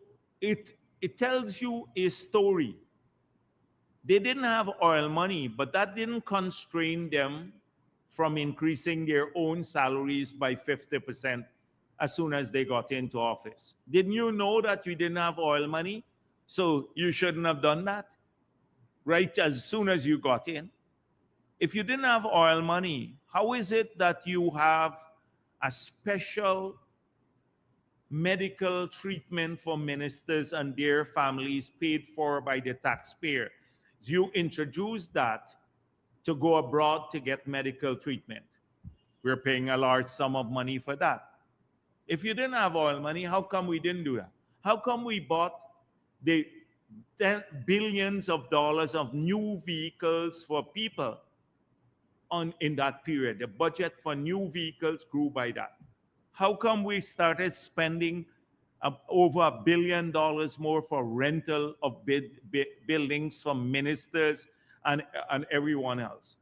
it tells you a story. They didn't have oil money, but that didn't constrain them from increasing their own salaries by 50% as soon as they got into office. Didn't you know that we didn't have oil money? So you shouldn't have done that right as soon as you got in. If you didn't have oil money, how is it that you have a special medical treatment for ministers and their families paid for by the taxpayer? You introduced that to go abroad to get medical treatment. We're paying a large sum of money for that. If you didn't have oil money, how come we didn't do that? How come we bought the billions of dollars of new vehicles for people in that period? The budget for new vehicles grew by that. How come we started spending over $1 billion more for rental of buildings from ministers and everyone else?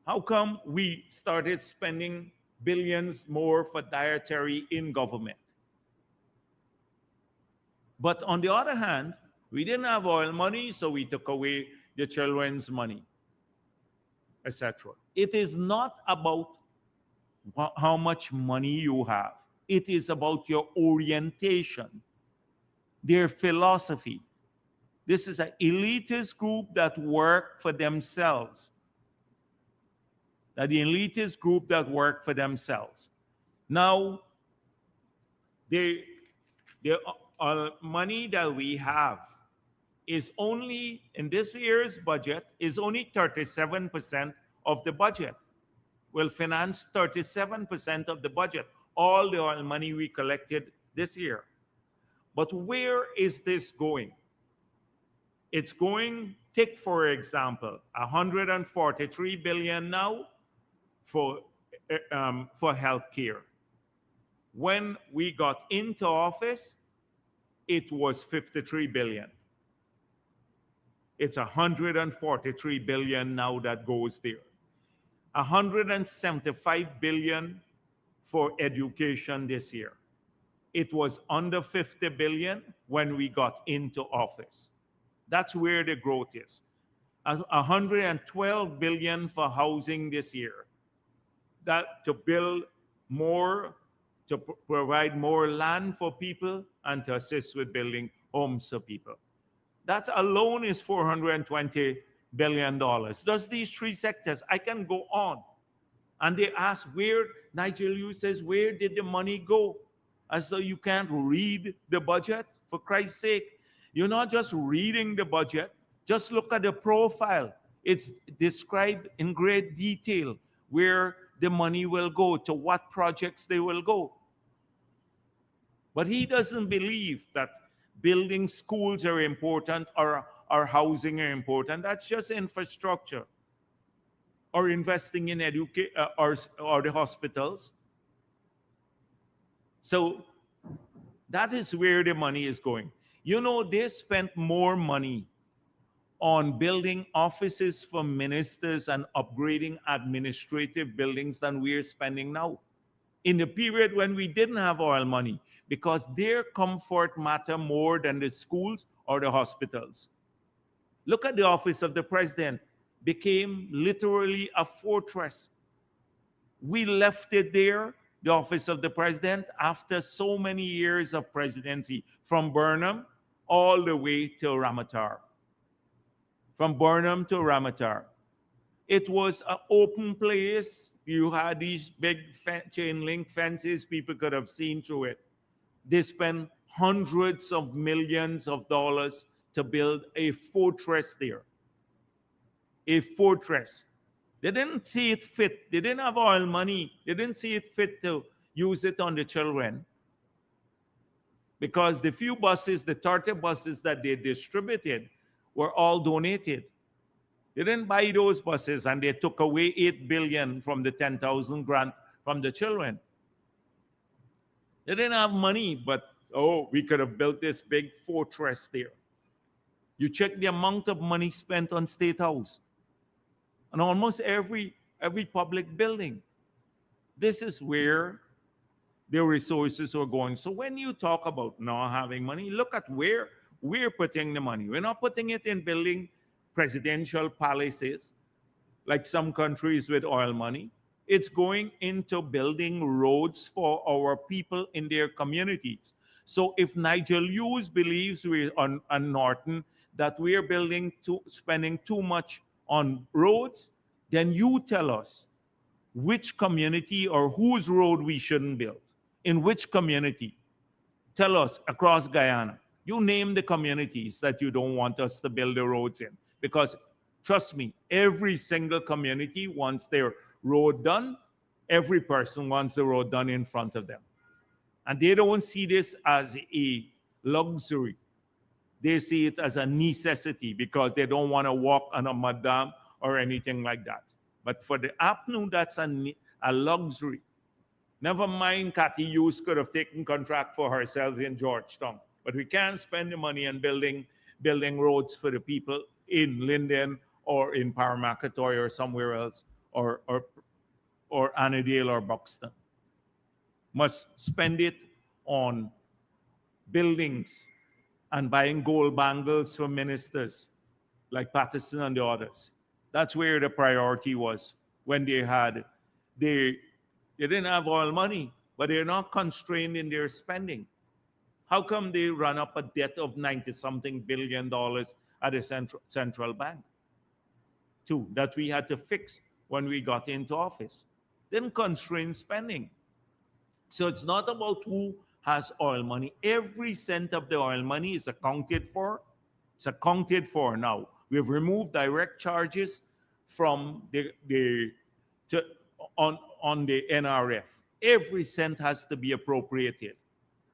How come we started spending billions more for dietary in government? But on the other hand, we didn't have oil money, so we took away the children's money, etc. It is not about how much money you have. It is about your orientation, their philosophy. This is an elitist group that work for themselves. That the elitist group that work for themselves. Now, money that we have is only, in this year's budget, is only 37% of the budget. Will finance 37% of the budget, all the oil money we collected this year. But where is this going? It's going, take for example, 143 billion now for healthcare. When we got into office, it was 53 billion. It's 143 billion now that goes there. 175 billion for education this year. It was under 50 billion when we got into office. That's where the growth is. 112 billion for housing this year. That to build more, to provide more land for people and to assist with building homes for people. That alone is $420 billion. Those these three sectors, I can go on. And they ask where, Nigel Yu says, where did the money go? As though you can't read the budget, for Christ's sake. You're not just reading the budget, just look at the profile. It's described in great detail where the money will go, to what projects they will go. But he doesn't believe that building schools are important or housing are important. That's just infrastructure. Or investing in or the hospitals. So that is where the money is going. You know, they spent more money on building offices for ministers and upgrading administrative buildings than we're spending now. In the period when we didn't have oil money, because their comfort matter more than the schools or the hospitals. Look at the office of the president. Became literally a fortress. We left it there, the office of the president, after so many years of presidency, from Burnham all the way to Ramatar. From Burnham to Ramatar. It was an open place. You had these big chain link fences, people could have seen through it. They spent hundreds of millions of dollars to build a fortress there. A fortress. They didn't see it fit. They didn't have oil money. They didn't see it fit to use it on the children. Because the few buses, the 30 buses that they distributed were all donated. They didn't buy those buses and they took away 8 billion from the 10,000 grant from the children. They didn't have money, but we could have built this big fortress there. You check the amount of money spent on State House. And almost every public building. This is where the resources are going. So when you talk about not having money, look at where we're putting the money. We're not putting it in building presidential palaces like some countries with oil money. It's going into building roads for our people in their communities. So if Nigel Hughes believes we're on Norton that we are spending too much on roads, then you tell us which community or whose road we shouldn't build. In which community? Tell us across Guyana. You name the communities that you don't want us to build the roads in. Because trust me, every single community wants their road done. Every person wants the road done in front of them. And they don't see this as a luxury. They see it as a necessity because they don't want to walk on a mud dam or anything like that. But for the APNU, that's a luxury. Never mind, Cathy Hughes could have taken contract for herself in Georgetown. But we can't spend the money on building roads for the people in Linden or in Paramakatoy or somewhere else, or Annandale or Buxton. Must spend it on buildings and buying gold bangles for ministers like Patterson and the others. That's where the priority was when they didn't have oil money, but they're not constrained in their spending. How come they run up a debt of 90-something billion dollars at the central bank? Too, that we had to fix when we got into office. Didn't constrain spending. So it's not about who has oil money. Every cent of the oil money is accounted for. It's accounted for now. We've removed direct charges from to, on the NRF. Every cent has to be appropriated.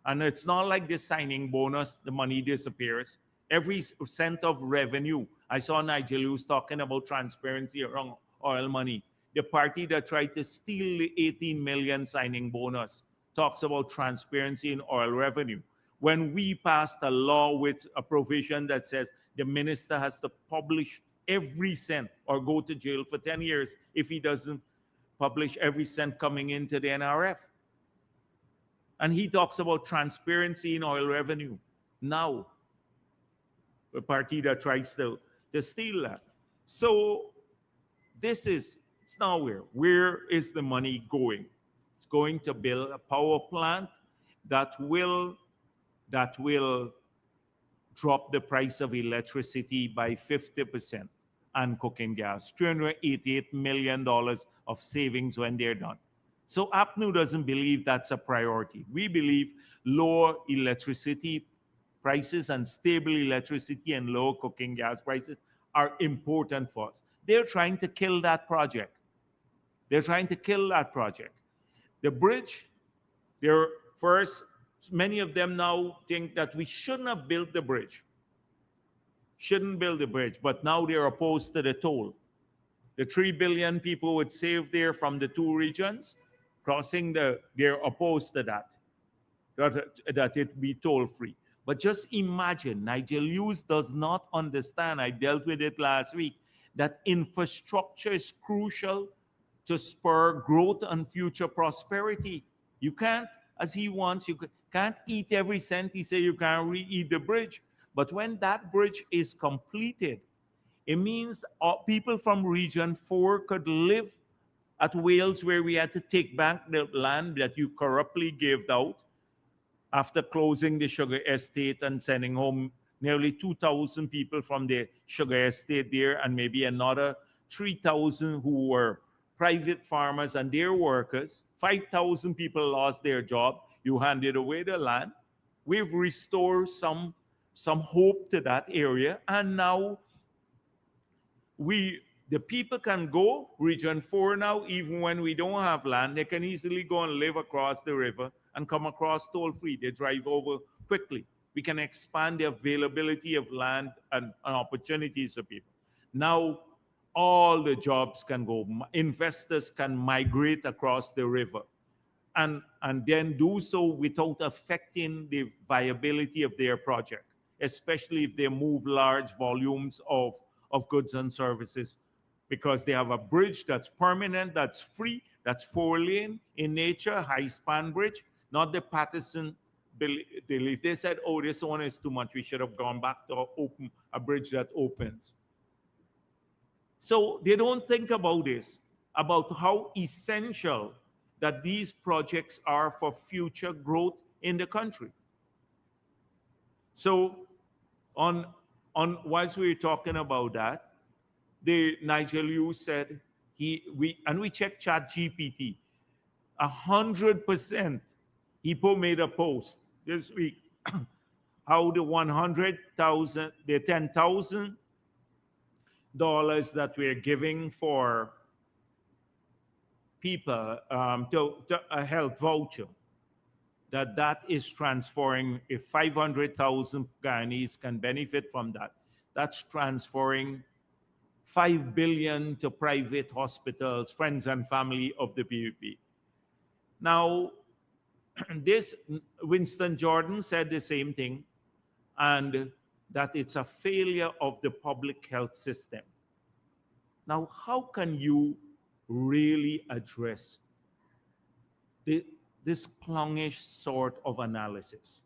And it's not like the signing bonus, the money disappears. Every cent of revenue. I saw Nigel Lewis talking about transparency around oil money. The party that tried to steal the 18 million signing bonus talks about transparency in oil revenue. When we passed a law with a provision that says the minister has to publish every cent or go to jail for 10 years if he doesn't publish every cent coming into the NRF. And he talks about transparency in oil revenue. Now, the party that tries to steal that. So this is, it's now where is the money going? It's going to build a power plant that will drop the price of electricity by 50% and cooking gas, $388 million of savings when they're done. So APNU doesn't believe that's a priority. We believe lower electricity prices and stable electricity and low cooking gas prices are important for us. They're trying to kill that project. They're trying to kill that project. The bridge, many of them now think that we shouldn't have built the bridge. Shouldn't build the bridge, but now they're opposed to the toll. The 3 billion people would save there from the two regions, crossing they're opposed to that it be toll-free. But just imagine, Nigel Lewis does not understand, I dealt with it last week, that infrastructure is crucial to spur growth and future prosperity. You can't, as he wants, you can't eat every cent. He said you can't re-eat the bridge. But when that bridge is completed, it means people from Region 4 could live at Wales, where we had to take back the land that you corruptly gave out after closing the sugar estate and sending home nearly 2,000 people from the sugar estate there, and maybe another 3,000 who were private farmers and their workers. 5,000 people lost their job. You handed away the land. We've restored some hope to that area, and now the people can go Region 4 now, even when we don't have land. They can easily go and live across the river and come across toll-free. They drive over quickly. We can expand the availability of land and opportunities for people. Now, all the jobs can go. Investors can migrate across the river and then do so without affecting the viability of their project, especially if they move large volumes of goods and services, because they have a bridge that's permanent, that's free, that's 4-lane in nature, high-span bridge, not the Patterson belief. They said, oh, this one is too much. We should have gone back to open a bridge that opens. So they don't think about this, about how essential that these projects are for future growth in the country. So whilst we were talking about that, the Nigel Yu said we checked ChatGPT, 100%. He made a post this week how the $100,000, the $10,000 that we're giving for people to a health voucher, that is transferring. If 500,000 Guyanese can benefit from that, that's transferring $5 billion to private hospitals, friends and family of the PPP. Now, this Winston Jordan said the same thing, and that it's a failure of the public health system. Now, how can you really address this clownish sort of analysis?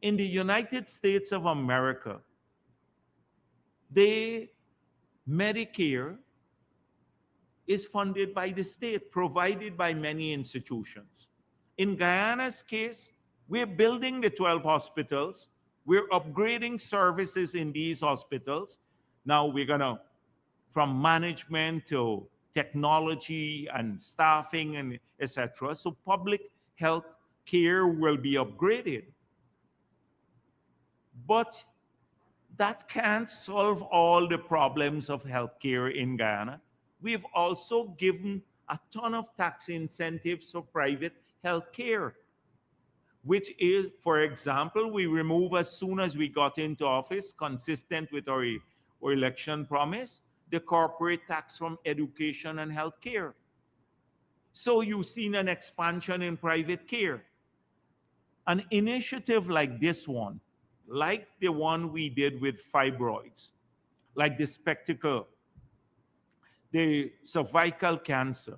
In the United States of America, Medicare is funded by the state, provided by many institutions. In Guyana's case, we're building the 12 hospitals. We're upgrading services in these hospitals. Now we're gonna, from management to technology and staffing and etc. So public health care will be upgraded. But that can't solve all the problems of healthcare in Guyana. We've also given a ton of tax incentives for private healthcare, which is, for example, we remove as soon as we got into office, consistent with our election promise, the corporate tax from education and healthcare. So you've seen an expansion in private care. An initiative like this one, like the one we did with fibroids, like the spectacle, the cervical cancer,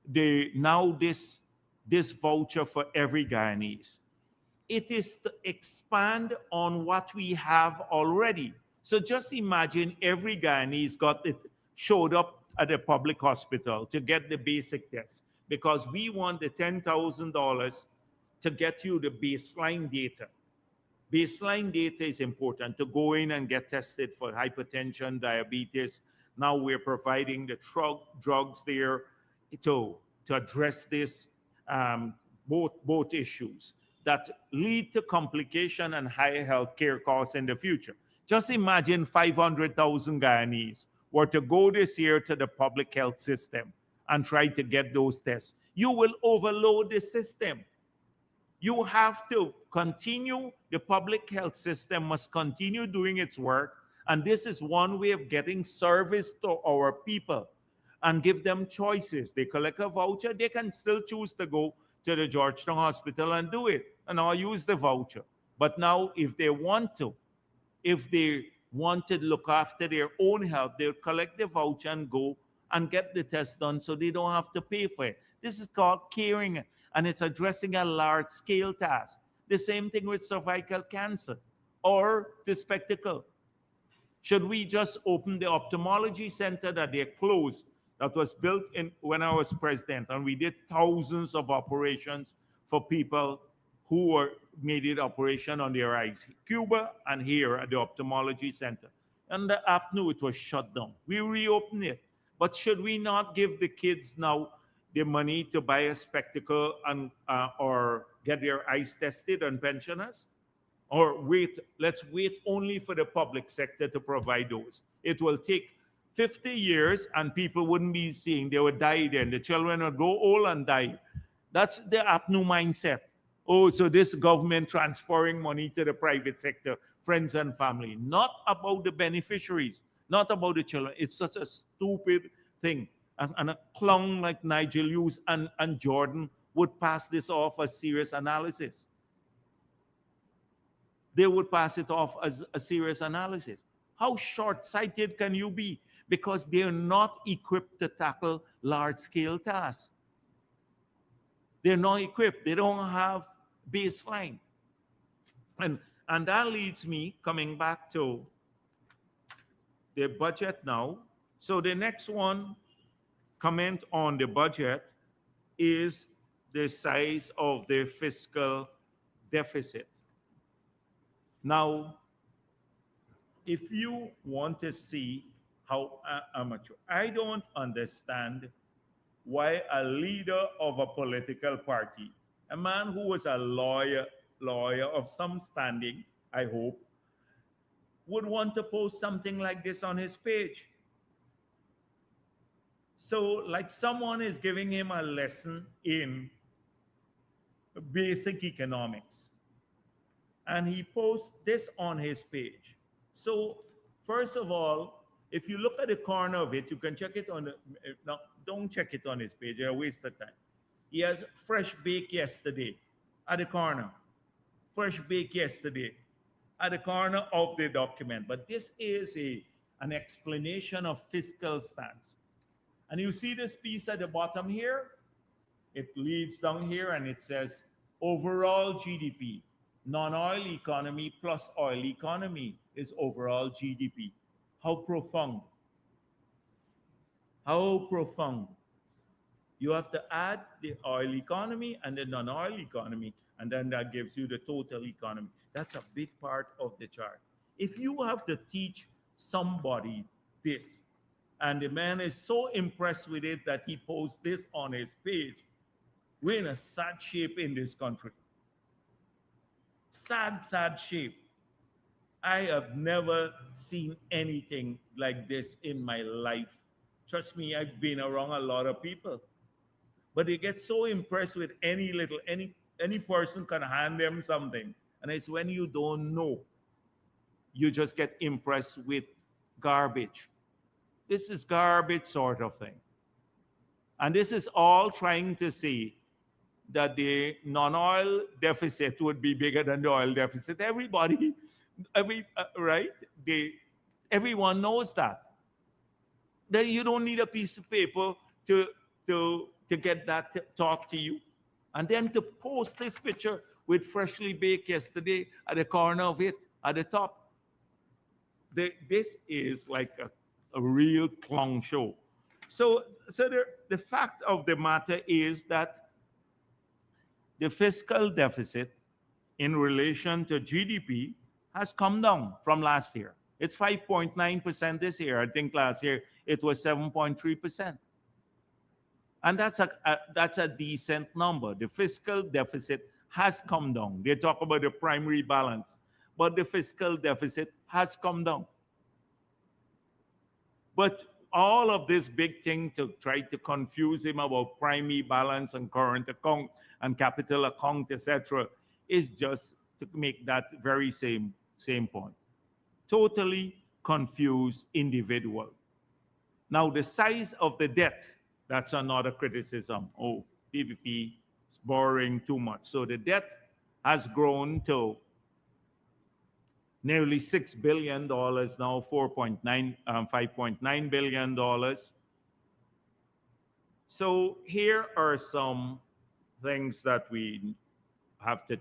this voucher for every Guyanese. It is to expand on what we have already. So just imagine every Guyanese showed up at a public hospital to get the basic test, because we want the $10,000 to get you the baseline data. Baseline data is important to go in and get tested for hypertension, diabetes. Now we're providing the drugs there to address this, both issues that lead to complication and higher healthcare costs in the future. Just imagine 500,000 Guyanese were to go this year to the public health system and try to get those tests. You will overload the system. You have to continue, the public health system must continue doing its work. And this is one way of getting service to our people and give them choices. They collect a voucher, they can still choose to go to the Georgetown Hospital and do it, and I'll use the voucher. But now, if they want to look after their own health, they'll collect the voucher and go and get the test done so they don't have to pay for it. This is called caring, and it's addressing a large-scale task. The same thing with cervical cancer or the spectacle. Should we just open the ophthalmology center that they closed, that was built in when I was president, and we did thousands of operations for people who needed operation on their eyes, Cuba and here at the ophthalmology center. And the APNU, it was shut down. We reopened it. But should we not give the kids now the money to buy a spectacle and or get their eyes tested on pensioners? Or let's wait only for the public sector to provide those. It will take 50 years and people wouldn't be seeing, they would die then. The children would grow old and die. That's the APNU mindset. Oh, so this government transferring money to the private sector, friends and family. Not about the beneficiaries, not about the children. It's such a stupid thing. And a clown like Nigel Hughes and Jordan would pass this off as serious analysis. They would pass it off as a serious analysis. How short-sighted can you be? Because they're not equipped to tackle large-scale tasks. They're not equipped. They don't have baseline. And that leads me coming back to the budget now. So the next one, comment on the budget, is the size of the fiscal deficit. Now, if you want to see how amateur, I don't understand why a leader of a political party, a man who was a lawyer of some standing, I hope, would want to post something like this on his page. So, like someone is giving him a lesson in basic economics. And he posts this on his page. So, first of all, if you look at the corner of it, you can check it on the, no, don't check it on his page, a waste of time. He has fresh bake yesterday at the corner. Fresh bake yesterday at the corner of the document. But this is an explanation of fiscal stance. And you see this piece at the bottom here? It leads down here and it says overall GDP. Non-oil economy plus oil economy is overall GDP. How profound. How profound. You have to add the oil economy and the non-oil economy, and then that gives you the total economy. That's a big part of the chart. If you have to teach somebody this, and the man is so impressed with it that he posts this on his page, We're in a sad shape in this country. Sad, sad shape. I have never seen anything like this in my life. Trust me, I've been around a lot of people. But they get so impressed with any person can hand them something. And it's when you don't know, you just get impressed with garbage. This is garbage sort of thing. And this is all trying to say that the non-oil deficit would be bigger than the oil deficit. Right? Everyone knows that. Then you don't need a piece of paper to get that to talk to you. And then to post this picture with freshly baked yesterday at the corner of it, at the top. This is like a real clown show. So the fact of the matter is that the fiscal deficit in relation to GDP has come down from last year. It's 5.9% this year. I think last year it was 7.3%. And that's a decent number. The fiscal deficit has come down. They talk about the primary balance, but the fiscal deficit has come down. But all of this big thing to try to confuse him about primary balance and current account and capital account, etc., is just to make that very same point. Totally confused individual. Now, the size of the debt, that's another criticism. Oh, PPP is borrowing too much. So the debt has grown to nearly $6 billion now, $5.9 billion. So here are some things that we have to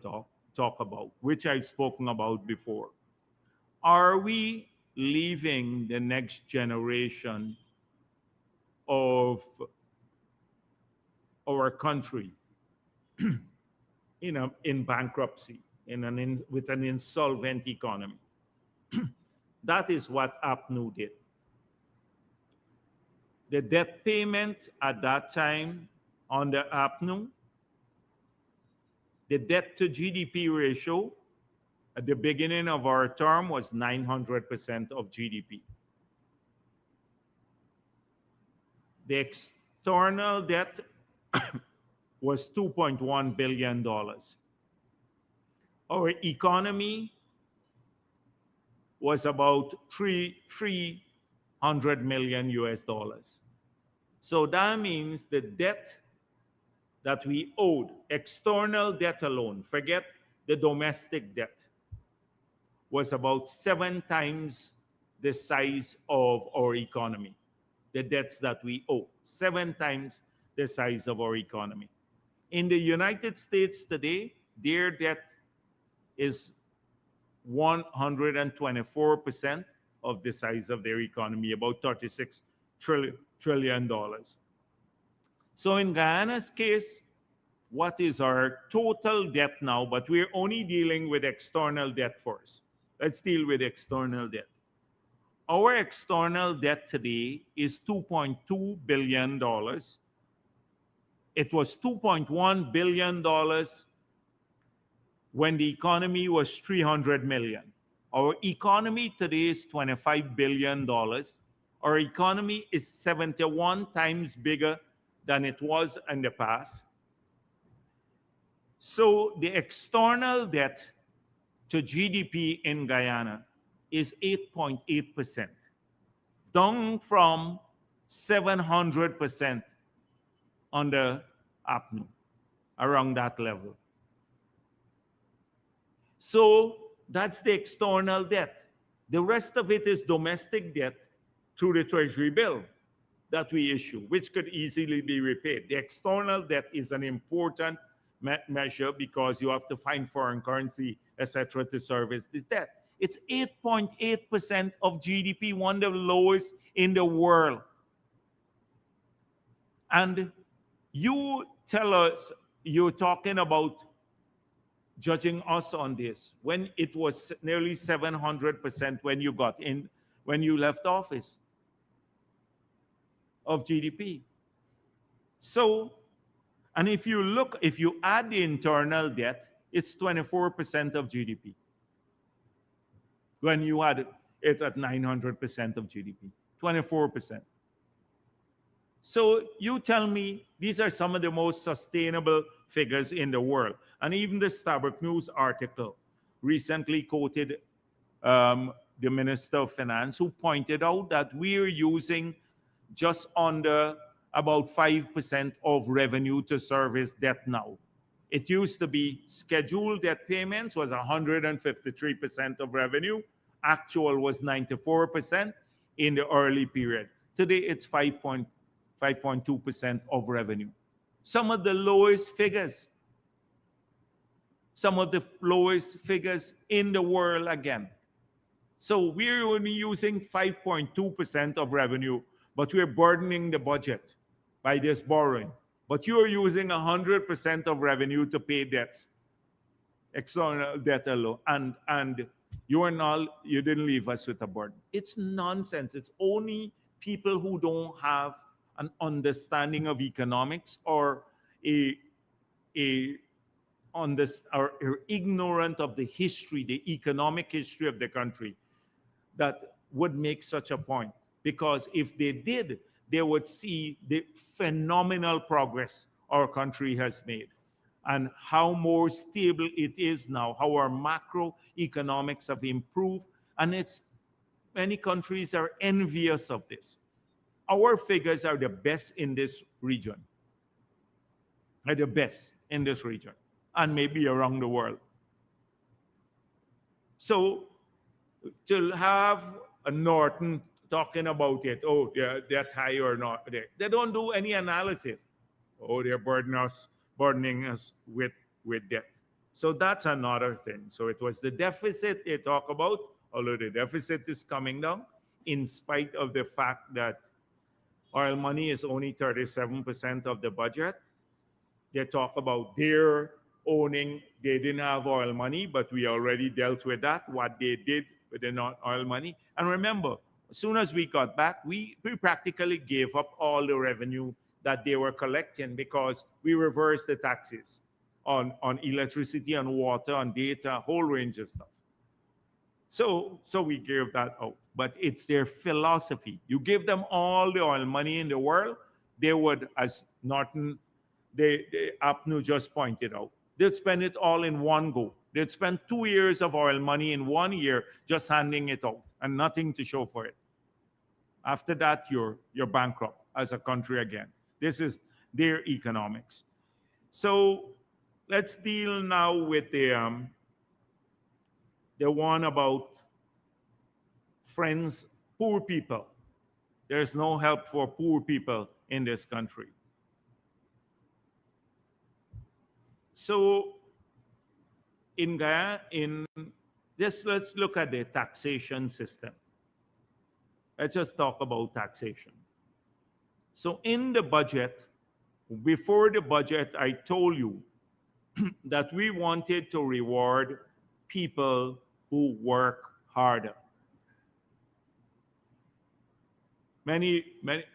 talk about, which I've spoken about before. Are we leaving the next generation of our country in bankruptcy, with an insolvent economy? That is what APNU did. The debt payment at that time under APNU, the debt to GDP ratio at the beginning of our term was 900% of GDP. The external debt was $2.1 billion. Our economy was about $300 million US. So that means the debt that we owed, external debt alone, forget the domestic debt, was about 7 times the size of our economy. The debts that we owe, 7 times the size of our economy. In the United States today, their debt is 124% of the size of their economy, about $36 trillion. So in Guyana's case, what is our total debt now? But we're only dealing with external debt first. Let's deal with external debt. Our external debt today is $2.2 billion. It was $2.1 billion when the economy was $300 million. Our economy today is $25 billion. Our economy is 71 times bigger than it was in the past. So the external debt to GDP in Guyana is 8.8%, down from 700% under APNU, around that level. So that's the external debt. The rest of it is domestic debt through the Treasury bill that we issue, which could easily be repaid. The external debt is an important measure because you have to find foreign currency, etc., to service this debt. It's 8.8% of GDP, one of the lowest in the world. And you tell us, you're talking about judging us on this when it was nearly 700% when you got in, when you left office of GDP. So, And if you add the internal debt, it's 24% of GDP. When you had it at 900% of GDP, 24%. So you tell me these are some of the most sustainable figures in the world. And even the Starbuck News article recently quoted the Minister of Finance, who pointed out that we are using just under about 5% of revenue to service debt now. It used to be scheduled debt payments was 153% of revenue. Actual was 94% in the early period. Today, it's 5.2% of revenue. Some of the lowest figures. Some of the lowest figures in the world again. So we're only using 5.2% of revenue, but we're burdening the budget by this borrowing. But you're using 100% of revenue to pay debts, external debt alone, and you didn't leave us with a burden. It's nonsense. It's only people who don't have an understanding of economics or are ignorant of the history, the economic history of the country, that would make such a point. Because if they did, they would see the phenomenal progress our country has made and how more stable it is now, how our macroeconomics have improved. And many countries are envious of this. Our figures are the best in this region, are the best in this region, and maybe around the world. So to have a Norton talking about it, oh, that's high or not, they don't do any analysis. Oh, they're burdening us with debt. So that's another thing. So it was the deficit they talk about, although the deficit is coming down, in spite of the fact that oil money is only 37% of the budget. They talk about their owning, they didn't have oil money, but we already dealt with that, what they did with the oil money. And remember, as soon as we got back, we practically gave up all the revenue that they were collecting because we reversed the taxes on electricity, on water, on data, a whole range of stuff. So we gave that out. But it's their philosophy. You give them all the oil money in the world, they would, as Norton, Apnu just pointed out, they'd spend it all in one go. They'd spend 2 years of oil money in 1 year just handing it out and nothing to show for it. After that, you're bankrupt as a country again. This is their economics. So let's deal now with the one about friends, poor people. There's no help for poor people in this country. So in Guyana, let's look at the taxation system. Let's just talk about taxation. So in the budget, before the budget, I told you that we wanted to reward people who work harder.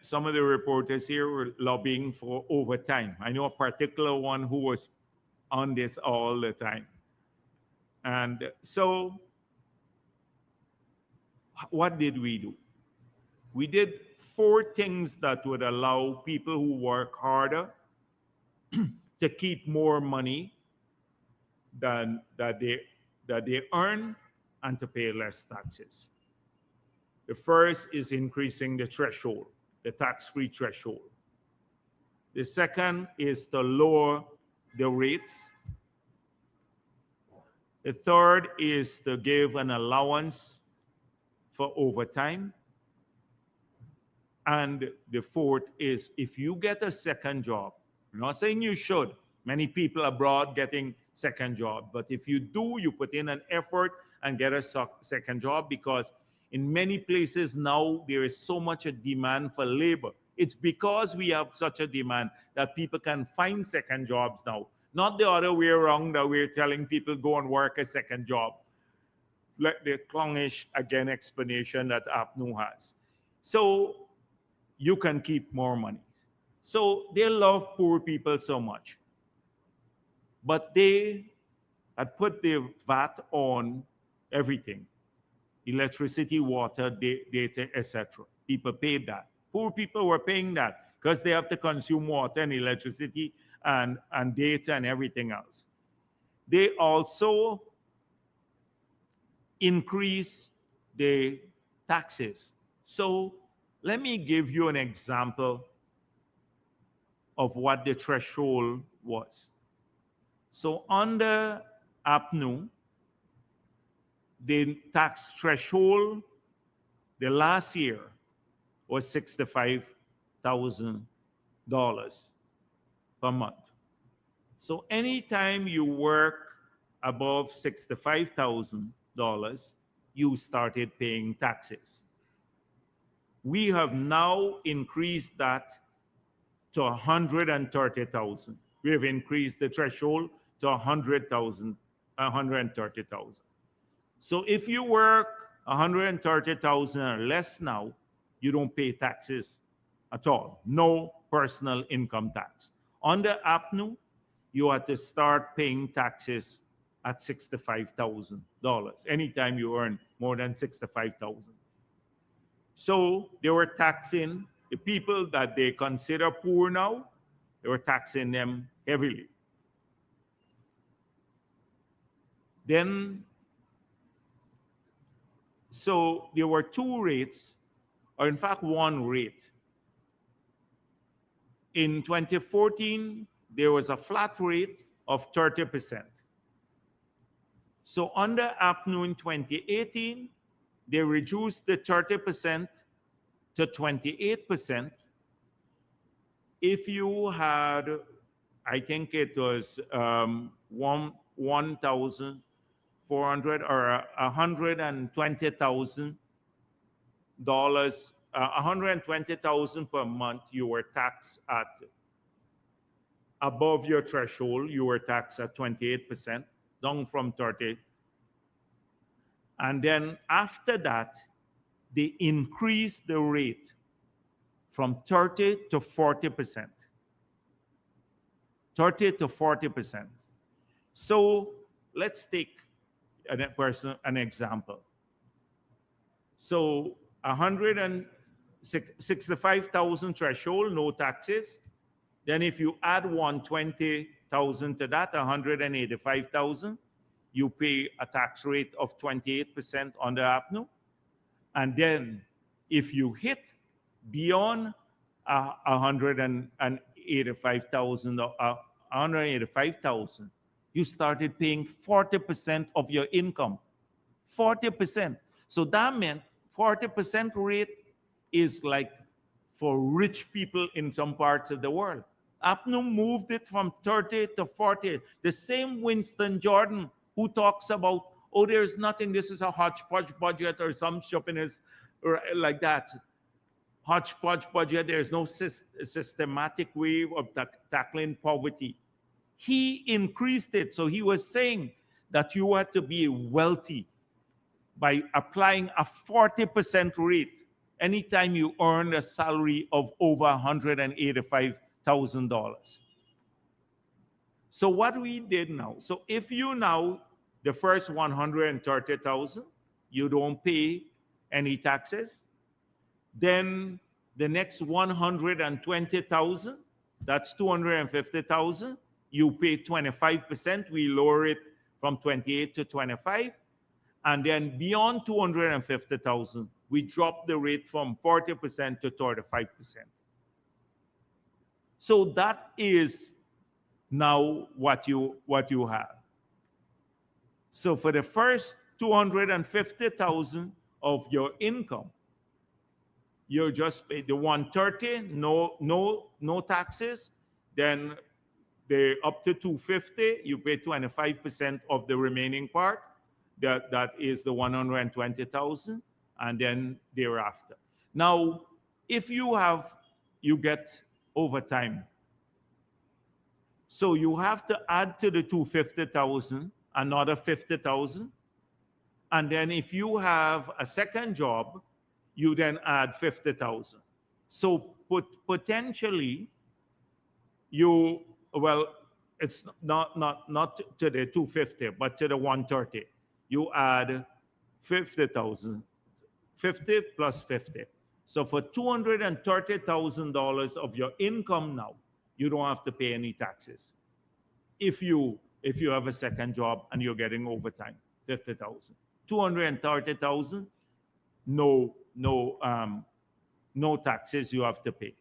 Some of the reporters here were lobbying for overtime. I know a particular one who was on this all the time. And so what did we do? We did 4 things that would allow people who work harder to keep more money than that they earn and to pay less taxes. The first is increasing the threshold, the tax-free threshold. The second is to lower the rates. The third is to give an allowance for overtime. And the fourth is if you get a second job, I'm not saying you should. Many people abroad getting second job. But if you do, you put in an effort and get a second job, because in many places now there is so much a demand for labor. It's because we have such a demand that people can find second jobs now. Not the other way around that we're telling people go and work a second job. Like the clownish, again, explanation that APNU has. So you can keep more money. So they love poor people so much. But they had put the VAT on everything: electricity, water, data, etc. People paid that. Poor people were paying that because they have to consume water and electricity and data and everything else. They also increase the taxes. So let me give you an example of what the threshold was. So under APNU, the tax threshold the last year was $65,000 per month. So anytime you work above $65,000, you started paying taxes. We have now increased that to 130,000. We have increased the threshold to 130,000. So if you work 130,000 or less now, you don't pay taxes at all. No personal income tax. Under APNU, you have to start paying taxes at $65,000 anytime you earn more than $65,000. So they were taxing the people that they consider poor now. They were taxing them heavily. Then, so there were two rates, or in fact one rate. In 2014, there was a flat rate of 30%. So under APNU in 2018, they reduced the 30% to 28%. If you had, I think it was $1,400 or $120,000, $120,000 per month, you were taxed at above your threshold. You were taxed at 28%, down from 30. And then after that, they increased the rate from 30 to 40%. 30 to 40%. So let's take an example. So 165,000 threshold, no taxes. Then if you add 120,000 to that, 185,000, you pay a tax rate of 28% under APNU. And then if you hit beyond 185,000, you started paying 40% of your income. 40%. So that meant 40% rate is like for rich people in some parts of the world. APNU moved it from 30 to 40. The same Winston Jordan who talks about, oh, there's nothing, this is a hodgepodge budget or some shoppiness like that. Hodgepodge budget, there's no systematic way of tackling poverty. He increased it. So he was saying that you had to be wealthy by applying a 40% rate anytime you earn a salary of over $185,000. So what we did now, so if you now, the first 130,000, you don't pay any taxes. Then the next 120,000, that's 250,000, you pay 25%. We lower it from 28 to 25. And then beyond 250,000, we drop the rate from 40% to 35%. So that is now what you have. So for the first 250,000 of your income, you just pay the 130, no taxes. Then the up to 250, you pay 25% of the remaining part. That is the 120,000, and then thereafter. Now, if you get overtime, so you have to add to the 250,000 another 50,000, and then if you have a second job, you then add 50,000. So potentially you, well, it's not to the 250, but to the 130. You add 50,000, 50 plus 50. So for $230,000 of your income now, you don't have to pay any taxes. If you have a second job and you're getting overtime, 50,000, 230,000, no taxes you have to pay.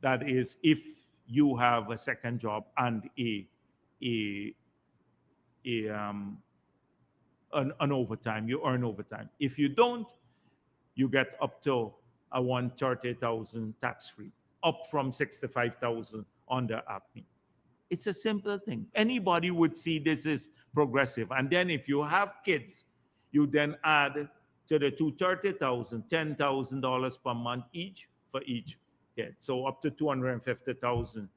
That is if you have a second job and an overtime, you earn overtime. If you don't, you get up to a 130,000 tax-free, up from 65,000 under APNI. It's a simple thing. Anybody would see this is progressive. And then if you have kids, you then add to the 230,000, $10,000 per month each for each kid. So up to 250,000.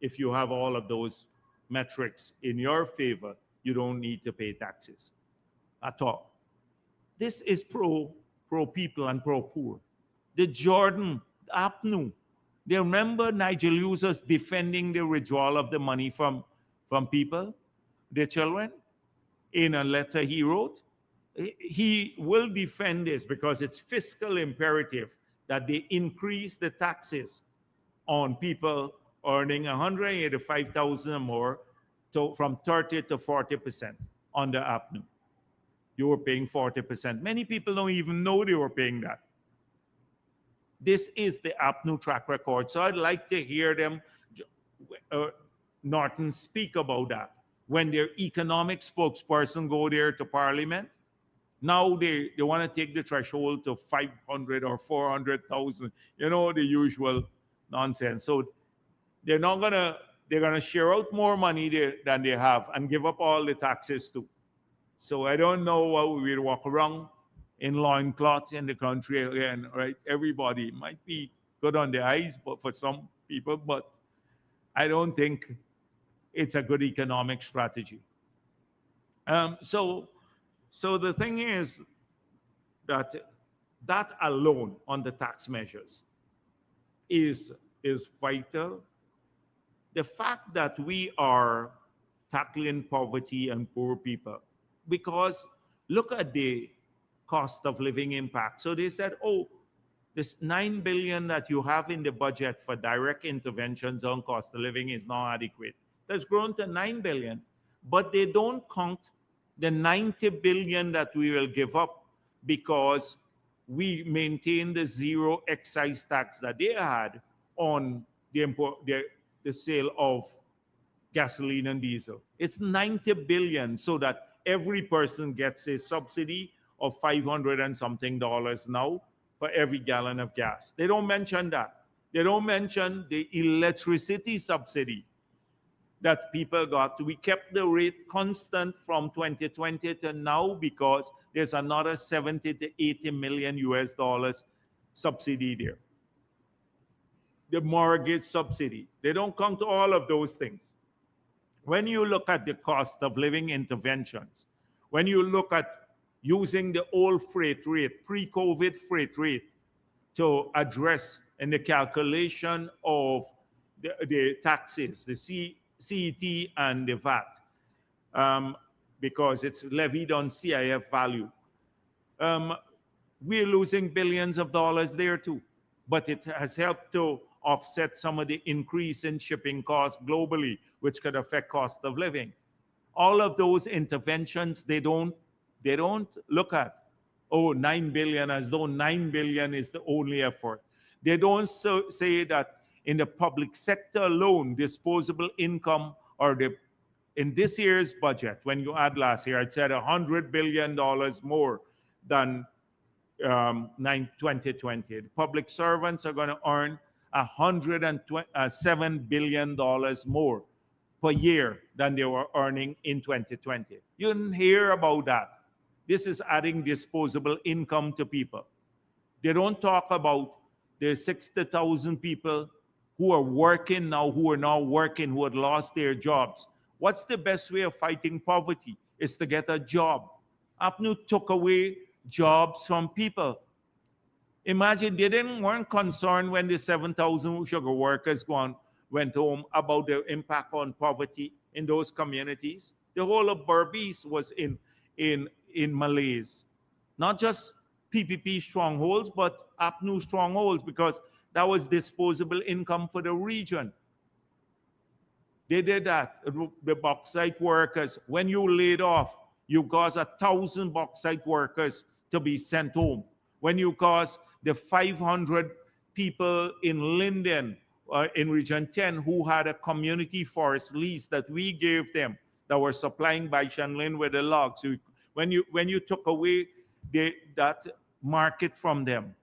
If you have all of those metrics in your favor, you don't need to pay taxes at all. This is pro people and pro poor. The Jordan, APNU, they remember Nigel users defending the withdrawal of the money from people, their children, in a letter he wrote. He will defend this because it's fiscal imperative that they increase the taxes on people earning 185,000 or more from 30 to 40% under APNU. You were paying 40%. Many people don't even know they were paying that. This is the APNU track record. So I'd like to hear them, Norton, speak about that. When their economic spokesperson go there to Parliament, now they want to take the threshold to 500 or 400,000. You know, the usual nonsense. So they're gonna share out more money than they have and give up all the taxes too. So I don't know what we will walk around in loincloths in the country again, right? Everybody might be good on the eyes, but for some people, but I don't think it's a good economic strategy. So the thing is that alone on the tax measures is vital. The fact that we are tackling poverty and poor people, because look at the cost of living impact. So they said, oh, this $9 billion that you have in the budget for direct interventions on cost of living is not adequate. That's grown to $9 billion, but they don't count the $90 billion that we will give up because we maintain the zero excise tax that they had on the sale of gasoline and diesel. It's $90 billion so that every person gets a subsidy of $500 and something now for every gallon of gas. They don't mention that. They don't mention the electricity subsidy that people got. We kept the rate constant from 2020 to now because there's another 70 to 80 million US dollars subsidy there. The mortgage subsidy. They don't count all of those things. When you look at the cost of living interventions, when you look at using the old freight rate, pre-COVID freight rate, to address in the calculation of the taxes, the CET and the VAT, because it's levied on CIF value. We're losing billions of dollars there too, but it has helped to offset some of the increase in shipping costs globally, which could affect cost of living. All of those interventions, they don't look at, oh, 9 billion, as though 9 billion is the only effort. They don't say that in the public sector alone, disposable income, or in this year's budget, when you add last year, it said $100 billion more than 2020. The public servants are going to earn $107 billion more per year than they were earning in 2020. You didn't hear about that. This is adding disposable income to people. They don't talk about the 60,000 people who are working now, who are now working, who had lost their jobs. What's the best way of fighting poverty? Is to get a job. APNU took away jobs from people. Imagine they weren't concerned when the 7,000 sugar workers went home about the impact on poverty in those communities. The whole of Berbice was in malaise. Not just PPP strongholds, but APNU strongholds, because that was disposable income for the region. They did that. The bauxite workers, when you laid off, you caused 1,000 bauxite workers to be sent home. When you caused the 500 people in Linden, in Region 10, who had a community forest lease that we gave them, that were supplying Baishanlin with the logs. When you took away that market from them,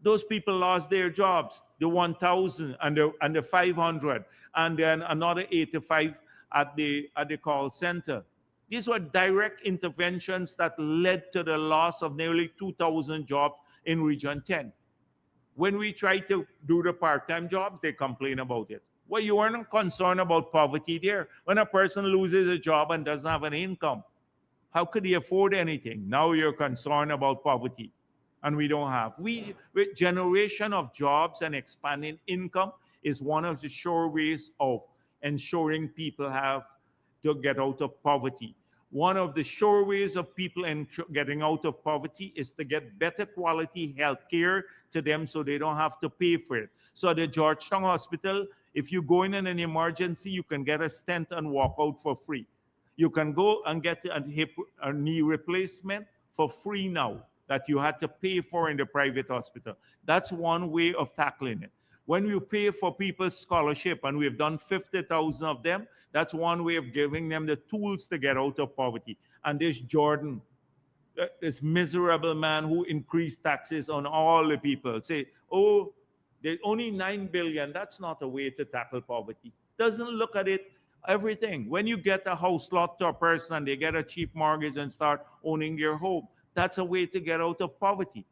those people lost their jobs, the 1,000 and the 500, and then another 85 at the call center. These were direct interventions that led to the loss of nearly 2,000 jobs in Region 10. When we try to do the part-time jobs, they complain about it. Well, you weren't concerned about poverty there. When a person loses a job and doesn't have an income, how could he afford anything? Now you're concerned about poverty, and we don't have. With generation of jobs and expanding income is one of the sure ways of ensuring people have to get out of poverty. One of the sure ways of people getting out of poverty is to get better quality health care to them so they don't have to pay for it. So at the Georgetown Hospital, if you go in an emergency, you can get a stent and walk out for free. You can go and get a knee replacement for free now that you had to pay for in the private hospital. That's one way of tackling it. When you pay for people's scholarship, and we've done 50,000 of them, that's one way of giving them the tools to get out of poverty. And this Jordan, this miserable man who increased taxes on all the people, say, oh, there's only 9 billion. That's not a way to tackle poverty. Doesn't look at it, everything. When you get a house lot to a person and they get a cheap mortgage and start owning their home, that's a way to get out of poverty.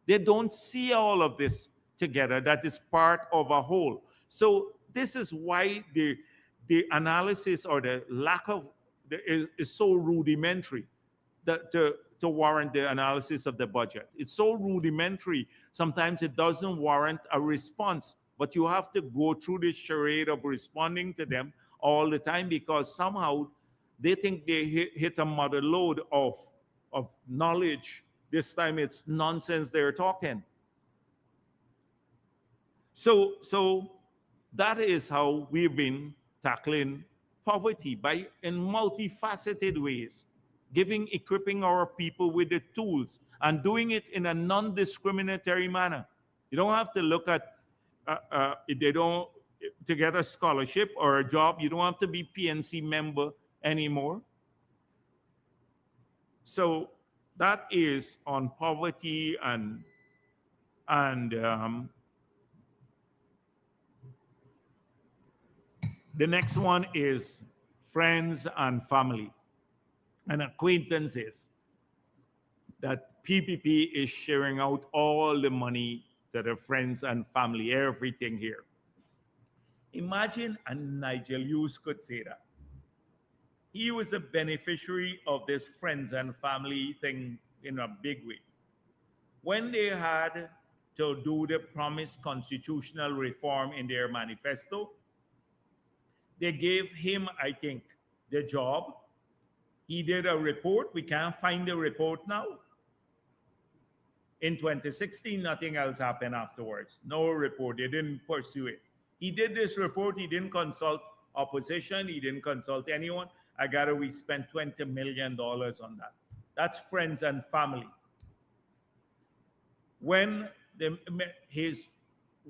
They don't see all of this together. That is part of a whole. So this is why the analysis or the lack of is so rudimentary to warrant the analysis of the budget. It's so rudimentary. Sometimes it doesn't warrant a response, but you have to go through this charade of responding to them all the time, because somehow they think they hit a mother lode of knowledge. This time it's nonsense they're talking. So that is how we've been tackling poverty, in multifaceted ways, equipping our people with the tools and doing it in a non-discriminatory manner. You don't have to look at to get a scholarship or a job, you don't have to be PNC member anymore. So that is on poverty and the next one is friends and family and acquaintances. That PPP is sharing out all the money to the friends and family, everything here. Imagine, and Nigel Hughes could say that. He was a beneficiary of this friends and family thing in a big way. When they had to do the promised constitutional reform in their manifesto, they gave him, I think, the job. He did a report. We can't find the report now. In 2016, nothing else happened afterwards. No report. They didn't pursue it. He did this report. He didn't consult opposition. He didn't consult anyone. We spent $20 million on that. That's friends and family. When his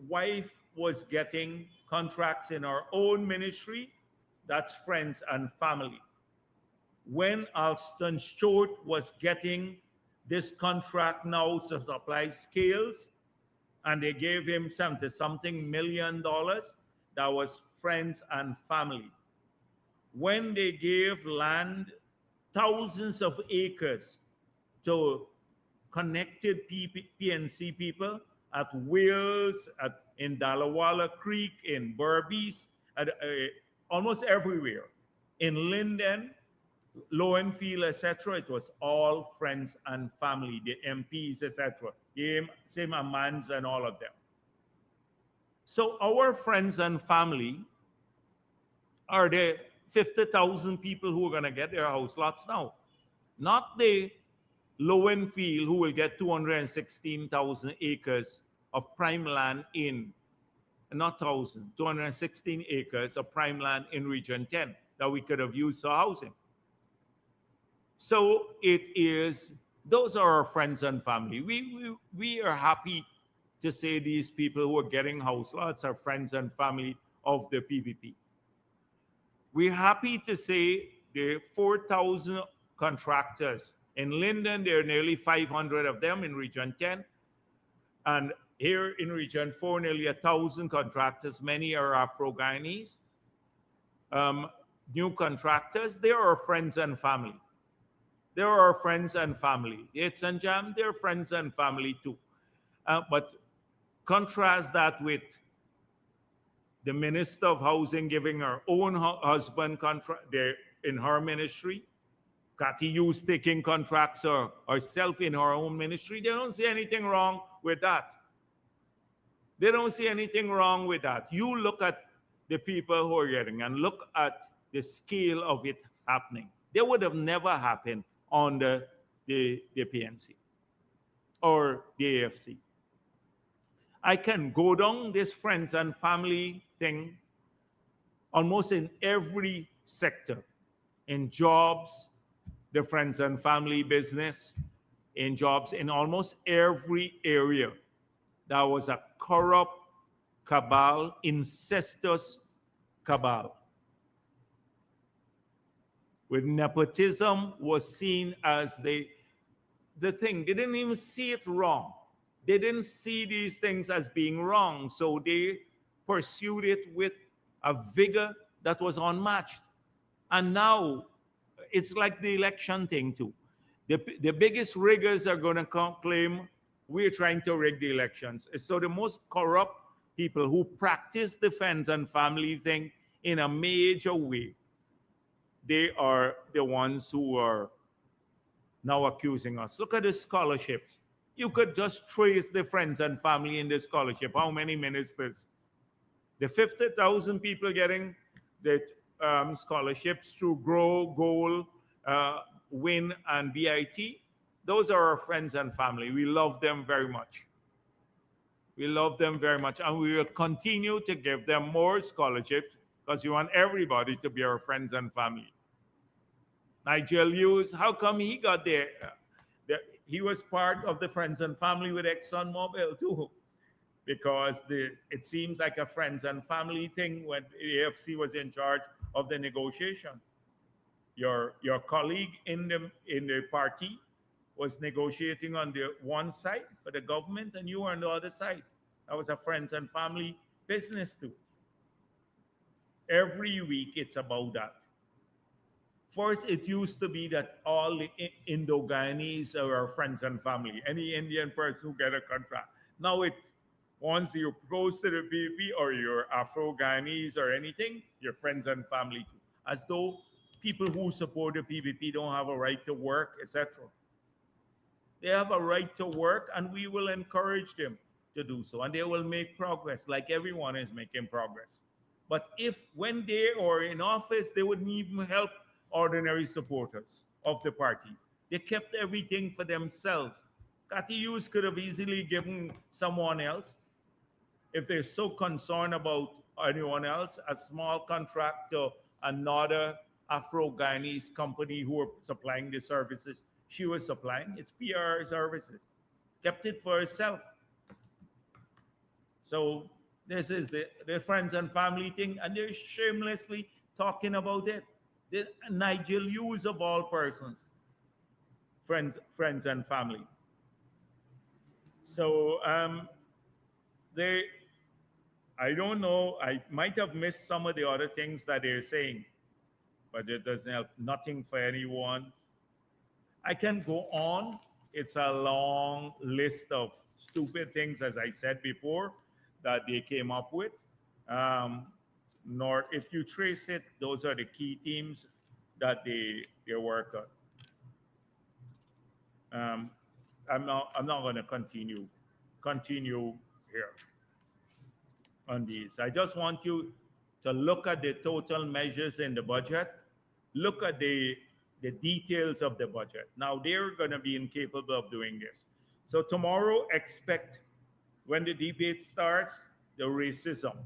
wife was getting contracts in our own ministry, that's friends and family. When Alston Stewart was getting this contract now to supply scales, and they gave him something million dollars, that was friends and family. When they gave land, thousands of acres to connected PNC people at Wales, in Dallawalla Creek, in Berbice, almost everywhere. In Linden, Lowenfield, etc., it was all friends and family, the MPs, etc., same Amans and all of them. So our friends and family are the 50,000 people who are going to get their house lots now, not the low and field who will get 216,000 acres of prime land in, not 1,000, 216 acres of prime land in Region 10 that we could have used for housing. So it is, those are our friends and family. We are happy to say these people who are getting house lots are friends and family of the PPP. We're happy to say the 4,000 contractors in Linden, there are nearly 500 of them in Region 10. And here in Region 4, nearly 1,000 contractors, many are Afro-Guyanese. New contractors, they are our friends and family. They are our friends and family. It's and Jam, they're friends and family too. But contrast that with the Minister of Housing giving her own husband contract in her ministry. Cathy Hughes taking contracts herself in her own ministry. They don't see anything wrong with that. They don't see anything wrong with that. You look at the people who are getting and look at the scale of it happening. They would have never happened on the PNC or the AFC. I can go down this friends and family thing almost in every sector, in jobs, the friends and family business, in jobs, in almost every area. There was a corrupt cabal, incestuous cabal. With nepotism was seen as the thing. They didn't even see it wrong. They didn't see these things as being wrong, so they pursued it with a vigor that was unmatched. And now it's like the election thing too. The biggest riggers are going to claim we're trying to rig the elections. So the most corrupt people who practice the friends and family thing in a major way, they are the ones who are now accusing us. Look at the scholarships. You could just trace the friends and family in the scholarship. How many ministers? The 50,000 people getting the scholarships through GROW, GOAL, WIN, and BIT. Those are our friends and family. We love them very much. We love them very much. And we will continue to give them more scholarships because we want everybody to be our friends and family. Nigel Hughes, how come he got there? He was part of the friends and family with ExxonMobil too, because it seems like a friends and family thing when the AFC was in charge of the negotiation. Your colleague in the party was negotiating on the one side for the government, and you were on the other side. That was a friends and family business too. Every week it's about that. First, it used to be that all the Indo-Guyanese are our friends and family. Any Indian person who get a contract. Now once you're close to the PPP or you're Afro-Guyanese or anything, you're friends and family too. As though people who support the PPP don't have a right to work, etc. They have a right to work, and we will encourage them to do so, and they will make progress like everyone is making progress. But when they are in office, they wouldn't even help ordinary supporters of the party. They kept everything for themselves. Cathy Hughes could have easily given someone else. If they're so concerned about anyone else, a small contract to another Afro-Guyanese company who are supplying the services she was supplying, it's PR services. Kept it for herself. So this is the friends and family thing, and they're shamelessly talking about it. Nigel Hughes of all persons, friends and family. So I don't know, I might have missed some of the other things that they're saying, but it doesn't help. Nothing for anyone. I can go on. It's a long list of stupid things, as I said before, that they came up with. Nor if you trace it, those are the key themes that they work on. I'm not going to continue here. on these. I just want you to look at the total measures in the budget, look at the details of the budget. Now, they're going to be incapable of doing this. So tomorrow, expect when the debate starts, the racism.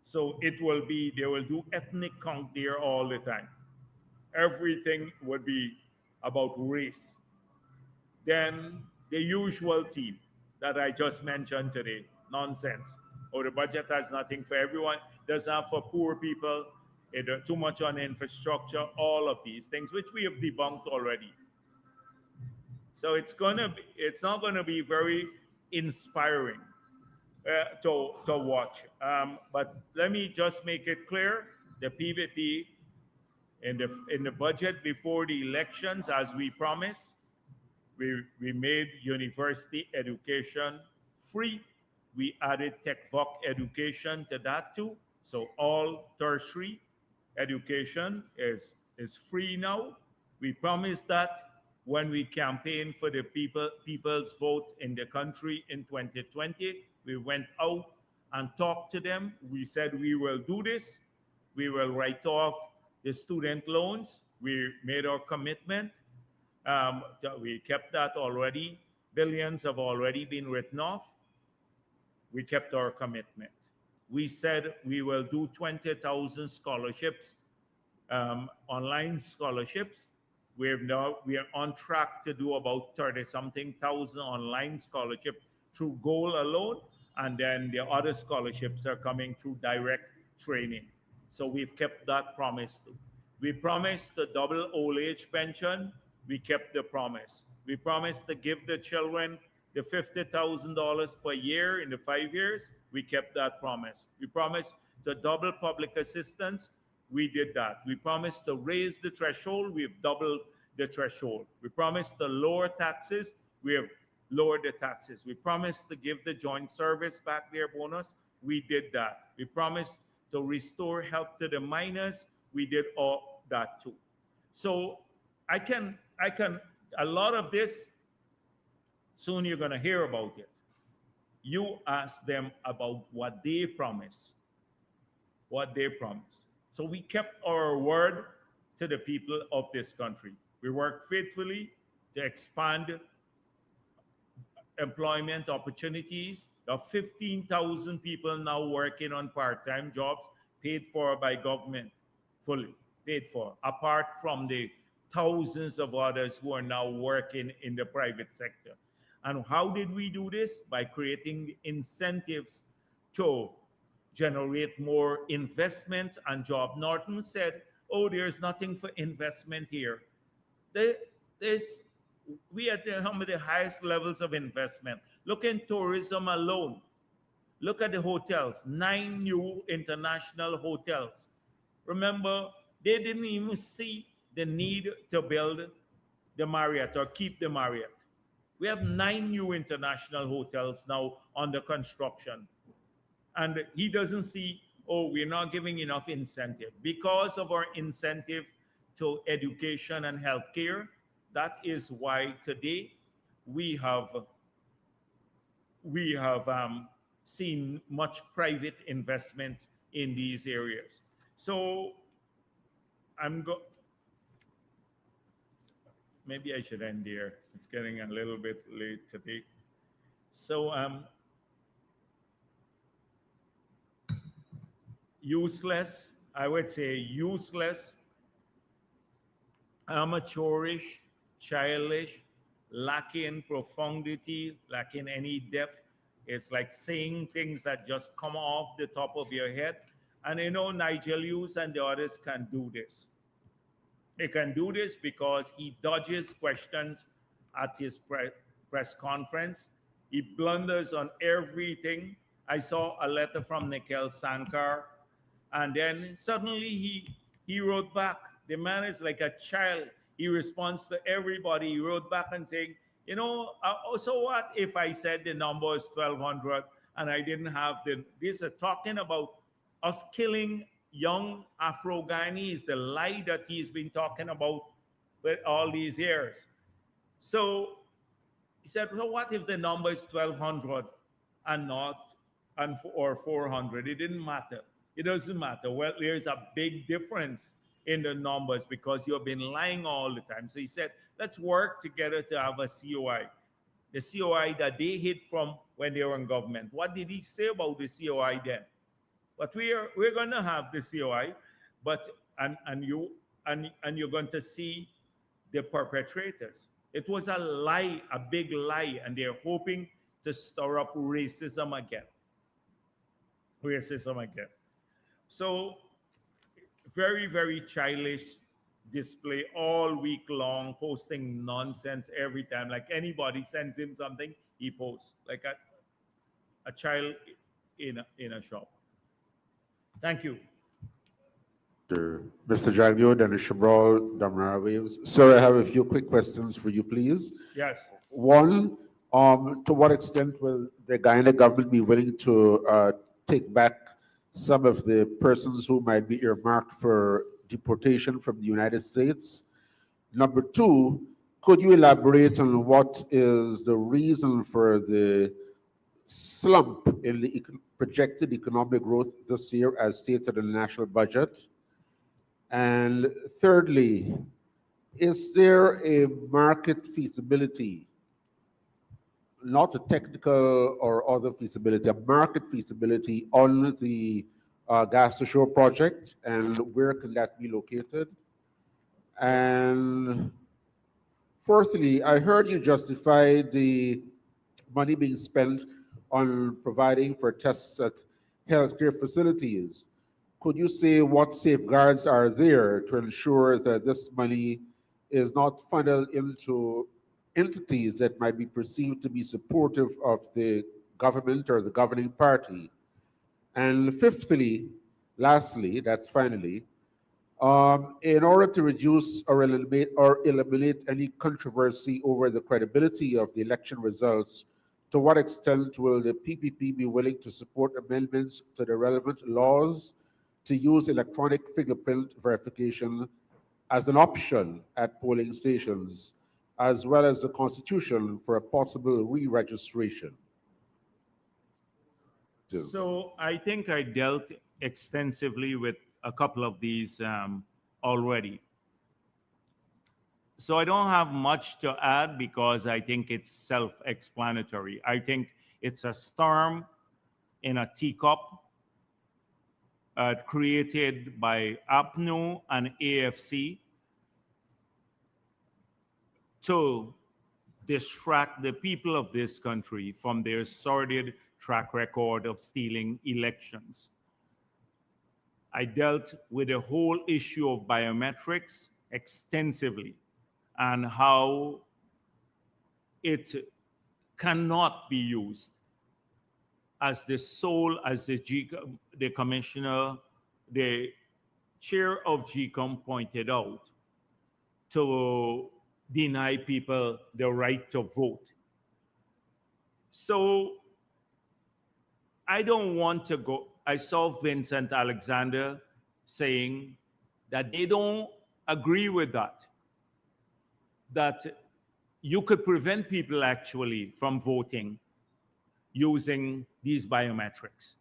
So it will be, they will do ethnic count there all the time. Everything would be about race. Then the usual theme that I just mentioned today, nonsense. Oh, the budget has nothing for everyone, doesn't have for poor people, too much on infrastructure, all of these things, which we have debunked already. So it's not gonna be very inspiring to watch. But let me just make it clear: the PVP in the budget before the elections, as we promised, we made university education free. We added TechVoc education to that too. So all tertiary education is free now. We promised that when we campaigned for the people's vote in the country in 2020. We went out and talked to them. We said we will do this. We will write off the student loans. We made our commitment. We kept that already. Billions have already been written off. We kept our commitment. We said we will do 20,000 scholarships, online scholarships. We are on track to do about 30-something thousand online scholarship through Goal alone, and then the other scholarships are coming through direct training. So we've kept that promise too. We promised the double old age pension. We kept the promise. We promised to give the children the $50,000 per year in the 5 years. We kept that promise. We promised to double public assistance. We did that. We promised to raise the threshold. We've doubled the threshold. We promised to lower taxes. We have lowered the taxes. We promised to give the joint service back their bonus. We did that. We promised to restore help to the miners. We did all that too. So I can, a lot of this, soon you're going to hear about it. You ask them about what they promise. What they promise. So we kept our word to the people of this country. We worked faithfully to expand employment opportunities. There are 15,000 people now working on part-time jobs paid for by government, fully paid for, apart from the thousands of others who are now working in the private sector. And how did we do this? By creating incentives to generate more investment and job. Norton said, oh, there's nothing for investment here. We are at some of the highest levels of investment. Look in tourism alone. Look at the hotels, 9 new international hotels. Remember, they didn't even see the need to build the Marriott or keep the Marriott. We have 9 new international hotels now under construction. And he doesn't see, oh, we're not giving enough incentive. Because of our incentive to education and healthcare, that is why today we have seen much private investment in these areas. So maybe I should end there. It's getting a little bit late today. So useless, I would say useless, amateurish, childish, lacking profundity, lacking any depth. It's like saying things that just come off the top of your head. And you know, Nigel Hughes and the others can do this. They can do this because he dodges questions at his press conference. He blunders on everything. I saw a letter from Nikhil Sankar, and then suddenly he wrote back. The man is like a child. He responds to everybody. He wrote back and saying, you know, so what if I said the number is 1,200 and I didn't have this is talking about us killing young Afro-Guyanese, the lie that he's been talking about for all these years. So he said, well, what if the number is 1,200 and not or 400. It didn't matter. It doesn't matter. Well, there's a big difference in the numbers because you've been lying all the time. So he said, let's work together to have a COI. The COI that they hid from when they were in government. What did he say about the COI then? But we're going to have the COI, but and you're going to see the perpetrators. It was a lie, a big lie, and they're hoping to stir up racism again. Racism again. So very, very childish display all week long, posting nonsense every time. Like anybody sends him something, he posts like a child in a shop. Thank you. Mr. Jagdeo, Dennis Shabral, Damara Waves. Sir, I have a few quick questions for you, please. Yes. One, to what extent will the Guyana government be willing to take back some of the persons who might be earmarked for deportation from the United States? Number two, could you elaborate on what is the reason for the slump in the projected economic growth this year as stated in the national budget? And thirdly, is there a market feasibility, not a technical or other feasibility, a market feasibility on the gas to shore project, and where can that be located? And fourthly, I heard you justify the money being spent on providing for tests at healthcare facilities. Could you say what safeguards are there to ensure that this money is not funneled into entities that might be perceived to be supportive of the government or the governing party? And fifthly, lastly, that's finally, in order to reduce or eliminate any controversy over the credibility of the election results, to what extent will the PPP be willing to support amendments to the relevant laws to use electronic fingerprint verification as an option at polling stations, as well as the Constitution for a possible re-registration? So I think I dealt extensively with a couple of these already. So I don't have much to add because I think it's self-explanatory. I think it's a storm in a teacup created by APNU and AFC to distract the people of this country from their sordid track record of stealing elections. I dealt with the whole issue of biometrics extensively and how it cannot be used as the sole, as the commissioner, the chair of GCOM pointed out, to deny people the right to vote. So I don't want to go. I saw Vincent Alexander saying that they don't agree with that you could prevent people actually from voting using these biometrics,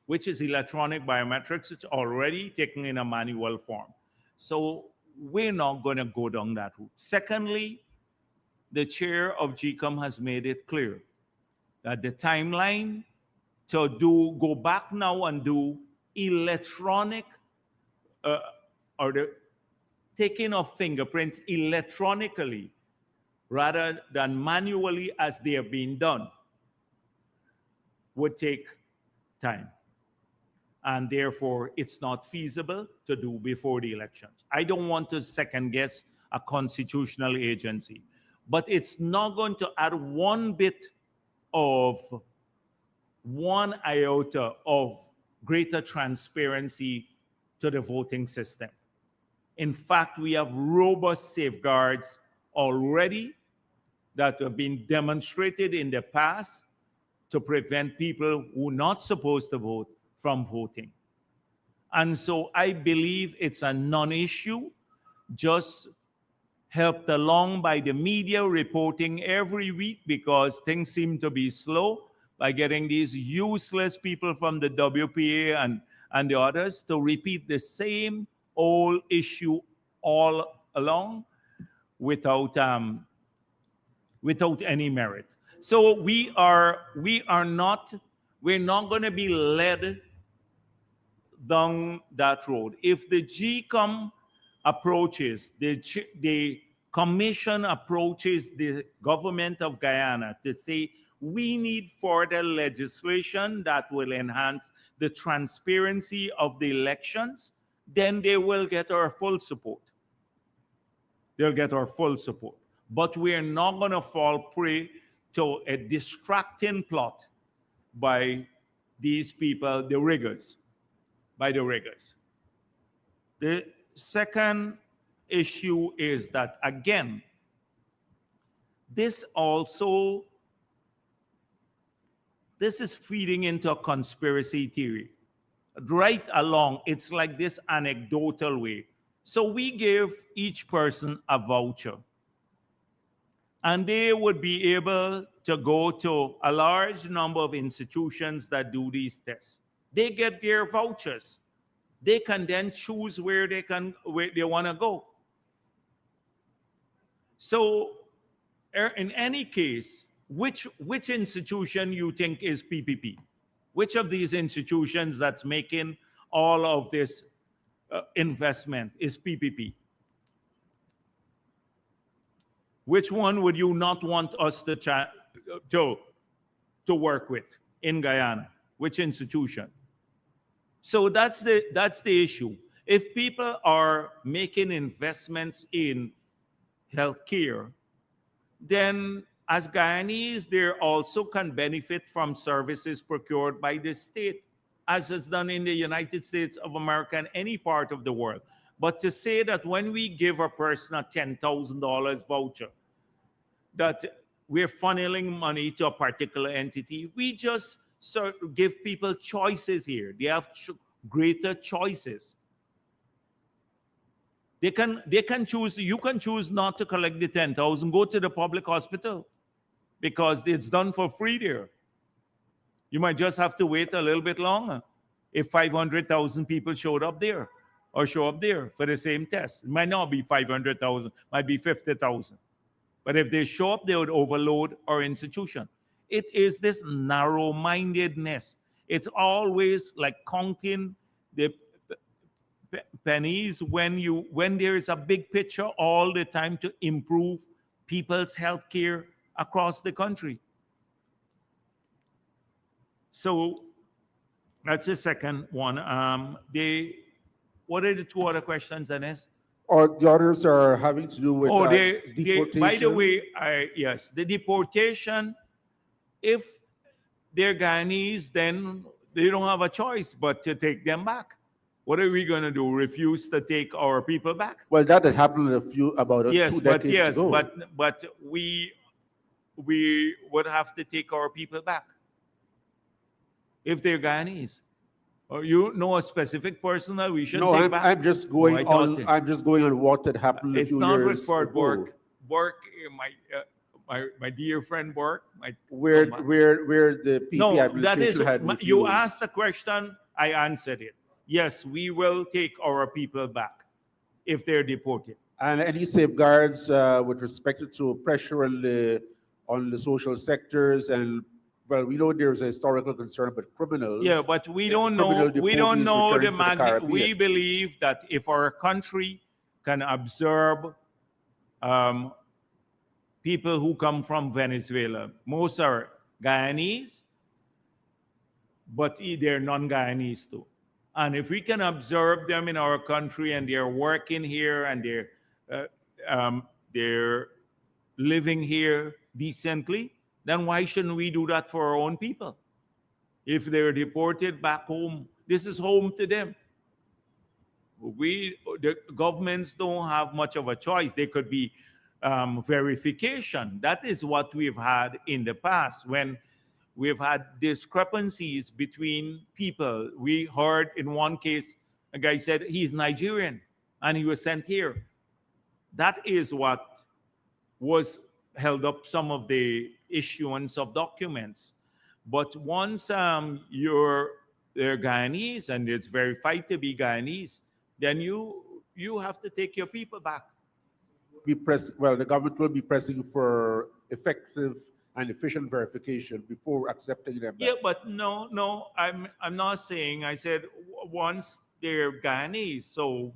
which is electronic biometrics. It's already taken in a manual form. So we're not going to go down that route. Secondly, the chair of GCOM has made it clear that the timeline to go back now and do electronic or the taking of fingerprints electronically rather than manually as they have been done would take time. And therefore, it's not feasible to do before the elections. I don't want to second guess a constitutional agency, but it's not going to add one bit of one iota of greater transparency to the voting system. In fact, we have robust safeguards already that have been demonstrated in the past to prevent people who are not supposed to vote from voting. And so I believe it's a non-issue, just helped along by the media reporting every week because things seem to be slow. by getting these useless people from the WPA and the others to repeat the same old issue all along without any merit. So we're not going to be led down that road. If the GCOM approaches, the commission approaches the government of Guyana to say, we need further legislation that will enhance the transparency of the elections, then they will get our full support. They'll get our full support. But we're not going to fall prey to a distracting plot by these people, the riggers. The second issue is that, again, this is feeding into a conspiracy theory. Right along, it's like this anecdotal way. So we give each person a voucher, and they would be able to go to a large number of institutions that do these tests. They get their vouchers. They can then choose where they want to go. So in any case, which institution you think is PPP? Which of these institutions that's making all of this investment is PPP? Which one would you not want us to work with in Guyana? Which institution? So that's the issue. If people are making investments in healthcare, then as Guyanese, they also can benefit from services procured by the state, as is done in the United States of America and any part of the world. But to say that when we give a person a $10,000 voucher, that we're funneling money to a particular entity, we just give people choices here. They have greater choices. They can choose. You can choose not to collect the 10,000. Go to the public hospital, because it's done for free there. You might just have to wait a little bit longer if 500,000 people showed up there or show up there for the same test. It might not be 500,000, might be 50,000. But if they show up, they would overload our institution. It is this narrow-mindedness. It's always like counting the pennies when there is a big picture all the time to improve people's health care across the country. So that's the second one. What are the two other questions, Dennis? Or the others are having to do with deportation. By the way, yes, the deportation, if they're Guyanese, then they don't have a choice but to take them back. What are we going to do? Refuse to take our people back? Well, that had happened about 2 decades ago. But we would have to take our people back if they're Guyanese. Or you know a specific person that we should take back? I'm just going on. I'm just going on what had happened a few years ago. It's not Burke. Burke, my dear friend Burke. Where the PP administration had refused. You asked the question, I answered it. Yes, we will take our people back if they're deported. And any safeguards with respect to pressure on the social sectors, and well, we know there's a historical concern about criminals. Yeah, but we don't know. We don't know the magnitude. We believe that if our country can absorb people who come from Venezuela, most are Guyanese, but they're non-Guyanese too. And if we can observe them in our country and they're working here and they're living here decently, then why shouldn't we do that for our own people? If they're deported back home, this is home to them. The governments don't have much of a choice. There could be verification. That is what we've had in the past when we've had discrepancies between people. We heard in one case, a guy said he's Nigerian and he was sent here. That is what was held up some of the issuance of documents. But once they're Guyanese and it's verified to be Guyanese, then you have to take your people back. The government will be pressing for effective and efficient verification before accepting them back. Yeah, but no, I'm not saying. I said once they're Guyanese, so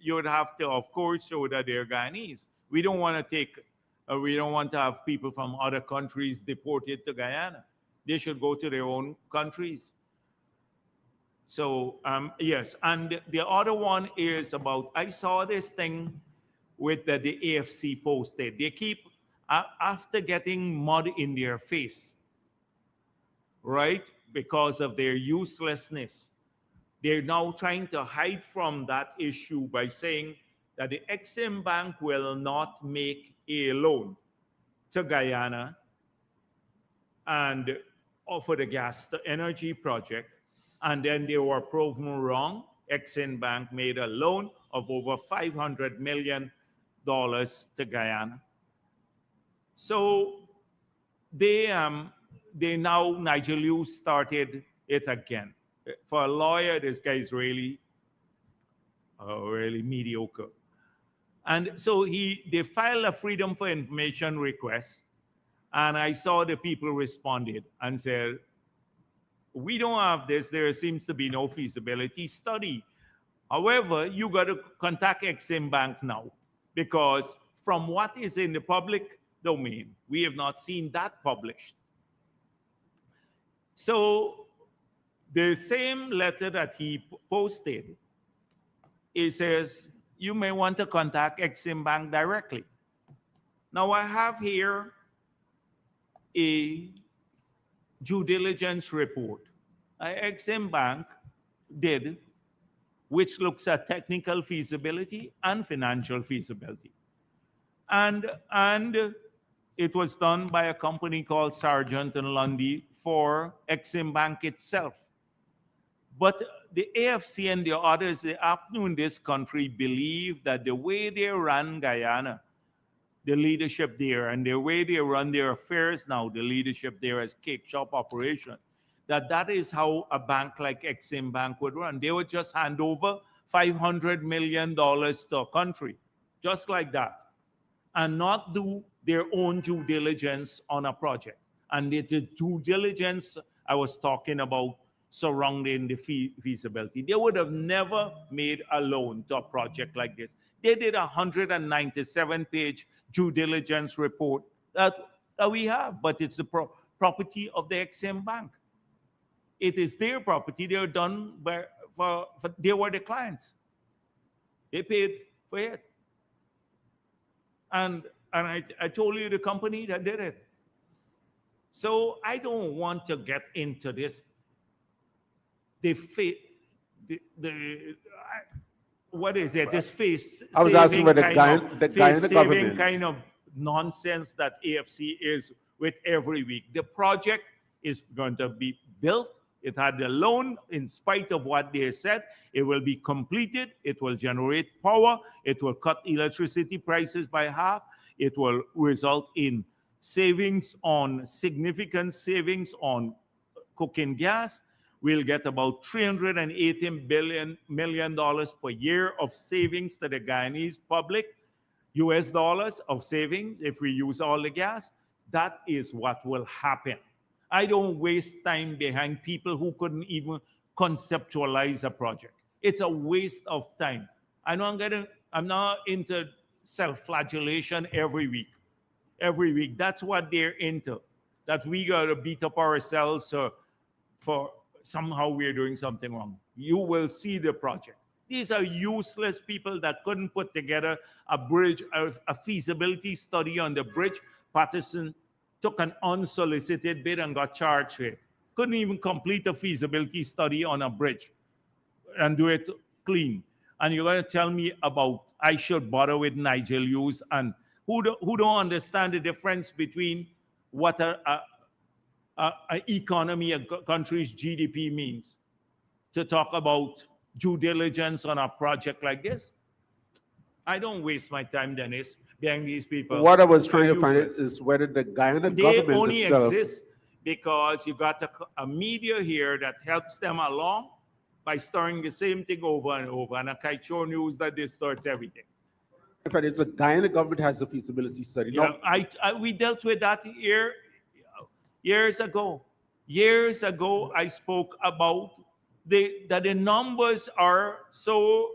you would have to, of course, show that they're Guyanese. We don't want to have people from other countries deported to Guyana. They should go to their own countries. So yes, and the other one is about, I saw this thing with the AFC posted. They keep, after getting mud in their face, right, because of their uselessness, they're now trying to hide from that issue by saying that the Exim Bank will not make a loan to Guyana and offer the gas to energy project. And then they were proven wrong. Exim Bank made a loan of over $500 million to Guyana. So they now, Nigel Liu started it again. For a lawyer, this guy is really mediocre. And so they filed a Freedom for Information request, and I saw the people responded and said, we don't have this. There seems to be no feasibility study. However, you got to contact Exim Bank now, because from what is in the public domain, we have not seen that published. So the same letter that he posted, it says, you may want to contact Exim Bank directly. Now I have here a due diligence report Exim Bank did, which looks at technical feasibility and financial feasibility. And it was done by a company called Sargent and Lundy for Exim Bank itself. But the AFC and the others, the APNU in this country believe that the way they run Guyana, the leadership there, and the way they run their affairs now, the leadership there as cake shop operation, that is how a bank like Exim Bank would run. They would just hand over $500 million to a country, just like that, and not do their own due diligence on a project. And the due diligence I was talking about surrounding the feasibility. They would have never made a loan to a project like this. They did a 197-page due diligence report that we have, but it's the property of the Exim Bank. It is their property. They were done they were the clients. They paid for it. And I told you the company that did it. So I don't want to get into this. What is it? This face. I was asking about the Guyana government kind of nonsense that AFC is with every week. The project is going to be built. It had a loan in spite of what they said. It will be completed. It will generate power. It will cut electricity prices by half. It will result in significant savings on cooking gas. We'll get about $380 million per year of savings to the Guyanese public, US dollars of savings if we use all the gas. That is what will happen. I don't waste time behind people who couldn't even conceptualize a project. It's a waste of time. I'm not into self-flagellation every week. Every week. That's what they're into. That we gotta beat up ourselves for somehow we're doing something wrong. You will see the project. These are useless people that couldn't put together a bridge, a feasibility study on the bridge. Patterson took an unsolicited bid and got charged with it. Couldn't even complete a feasibility study on a bridge and do it clean. And you're going to tell me about I should bother with Nigel Hughes and who don't understand the difference between what an economy, a country's GDP means, to talk about due diligence on a project like this? I don't waste my time, Dennis, behind these people. What I was trying to find out is whether the Guyana government only itself... because you got a media here that helps them along by stirring the same thing over and over, and a kite show news that distorts everything. In fact, it's the Guyana government has a feasibility study. Yeah, we dealt with that years ago. Years ago, I spoke about that the numbers are so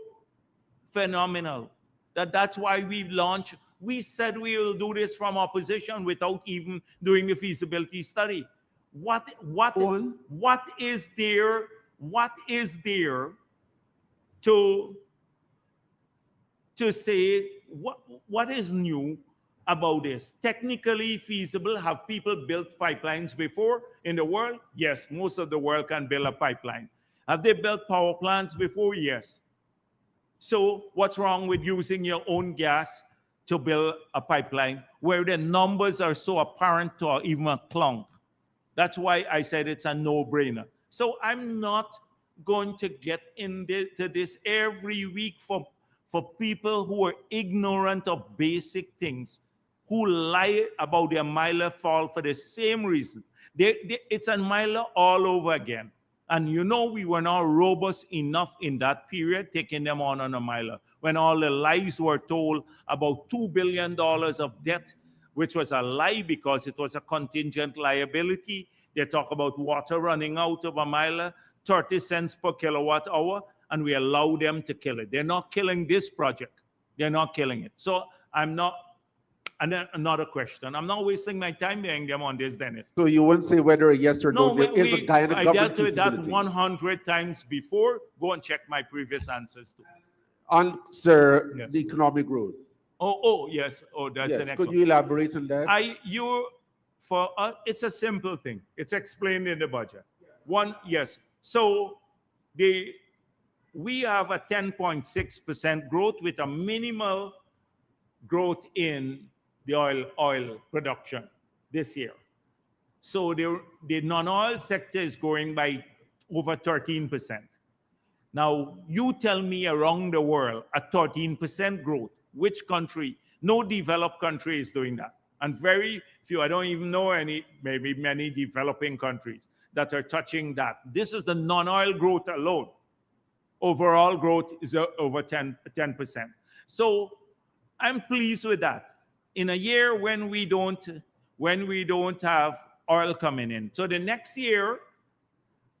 phenomenal that's why we launched. We said we will do this from opposition without even doing the feasibility study. What is there to say what is new about this? Technically feasible. Have people built pipelines before in the world? Yes, most of the world can build a pipeline. Have they built power plants before? Yes. So what's wrong with using your own gas to build a pipeline where the numbers are so apparent to even a clunk? That's why I said it's a no-brainer. So I'm not going to get into this every week for people who are ignorant of basic things, who lie about their miler fall for the same reason. It's a miler all over again. And you know, we were not robust enough in that period, taking them on a miler, when all the lies were told about $2 billion of debt, which was a lie because it was a contingent liability. They talk about water running out of a miler, 30 cents per kilowatt hour, and we allow them to kill it. They're not killing this project. They're not killing it. So I'm not, and then another question. I'm not wasting my time being them on this, Dennis. So you won't say whether a yes or no, there is a Guyana I government dealt with that feasibility. 100 times before. Go and check my previous answers too. On, sir, Yes. the economic growth. Oh, yes. Oh, that's Yes, an could you elaborate on that? It's a simple thing. It's explained in the budget. One, yes. So we have a 10.6% growth with a minimal growth in the oil production this year. So the non-oil sector is growing by over 13%. Now, you tell me around the world a 13% growth, which country? No developed country is doing that. And very few, I don't even know any, maybe many developing countries that are touching that. This is the non-oil growth alone. Overall growth is over 10%. So I'm pleased with that. In a year when we don't have oil coming in. So the next year,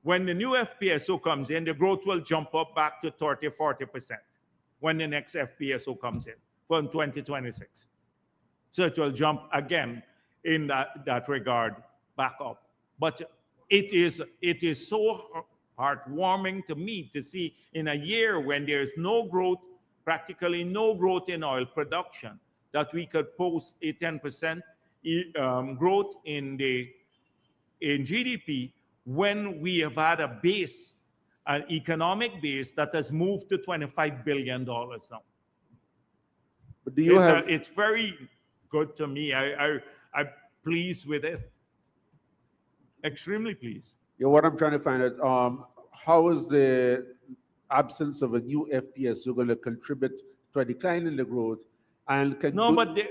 when the new FPSO comes in, the growth will jump up back to 30-40% when the next FPSO comes in from 2026. So it will jump again in that regard back up. But it is so heartwarming to me to see in a year when there's no growth, practically no growth in oil production, that we could post a 10% growth in GDP when we have had a base, an economic base that has moved to $25 billion now. But do you It's very good to me. I'm pleased with it. Extremely pleased. Yeah, what I'm trying to find out, how is the absence of a new FPSO going to contribute to a decline in the growth? And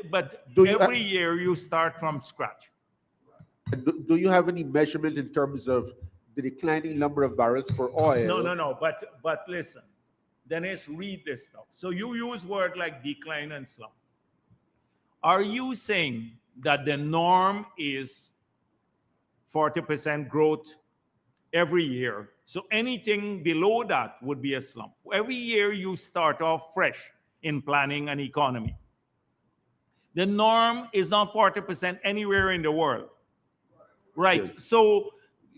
But every year you start from scratch. Do you have any measurement in terms of the declining number of barrels per oil? No. But listen, Dennis, read this stuff. So you use words like decline and slump. Are you saying that the norm is 40% growth every year? So anything below that would be a slump. Every year you start off fresh in planning an economy. The norm is not 40% anywhere in the world. Right. Yes. So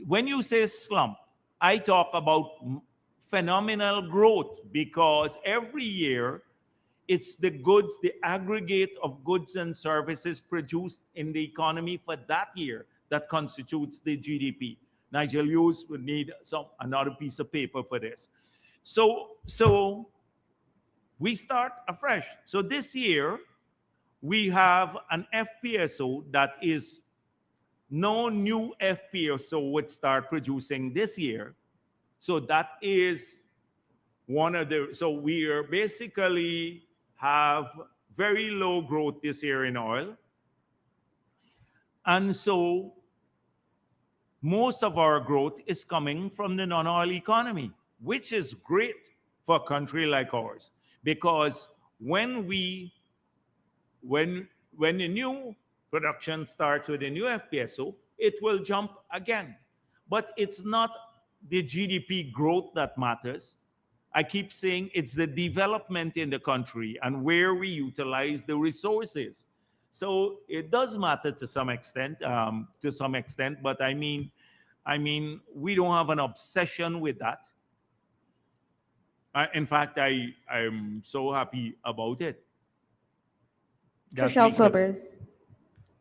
when you say slump, I talk about phenomenal growth, because every year it's the goods, the aggregate of goods and services produced in the economy for that year that constitutes the GDP. Nigel Hughes would need another piece of paper for this. So we start afresh. So this year we have an FPSO that is no new FPSO would start producing this year. So that is one of the, so we are basically have very low growth this year in oil. And so most of our growth is coming from the non-oil economy, which is great for a country like ours. Because when when the new production starts with the new FPSO, it will jump again. But it's not the GDP growth that matters. I keep saying it's the development in the country and where we utilize the resources. So it does matter to some extent, but I mean, we don't have an obsession with that. In fact, I'm so happy about it. Trishelle Silvers.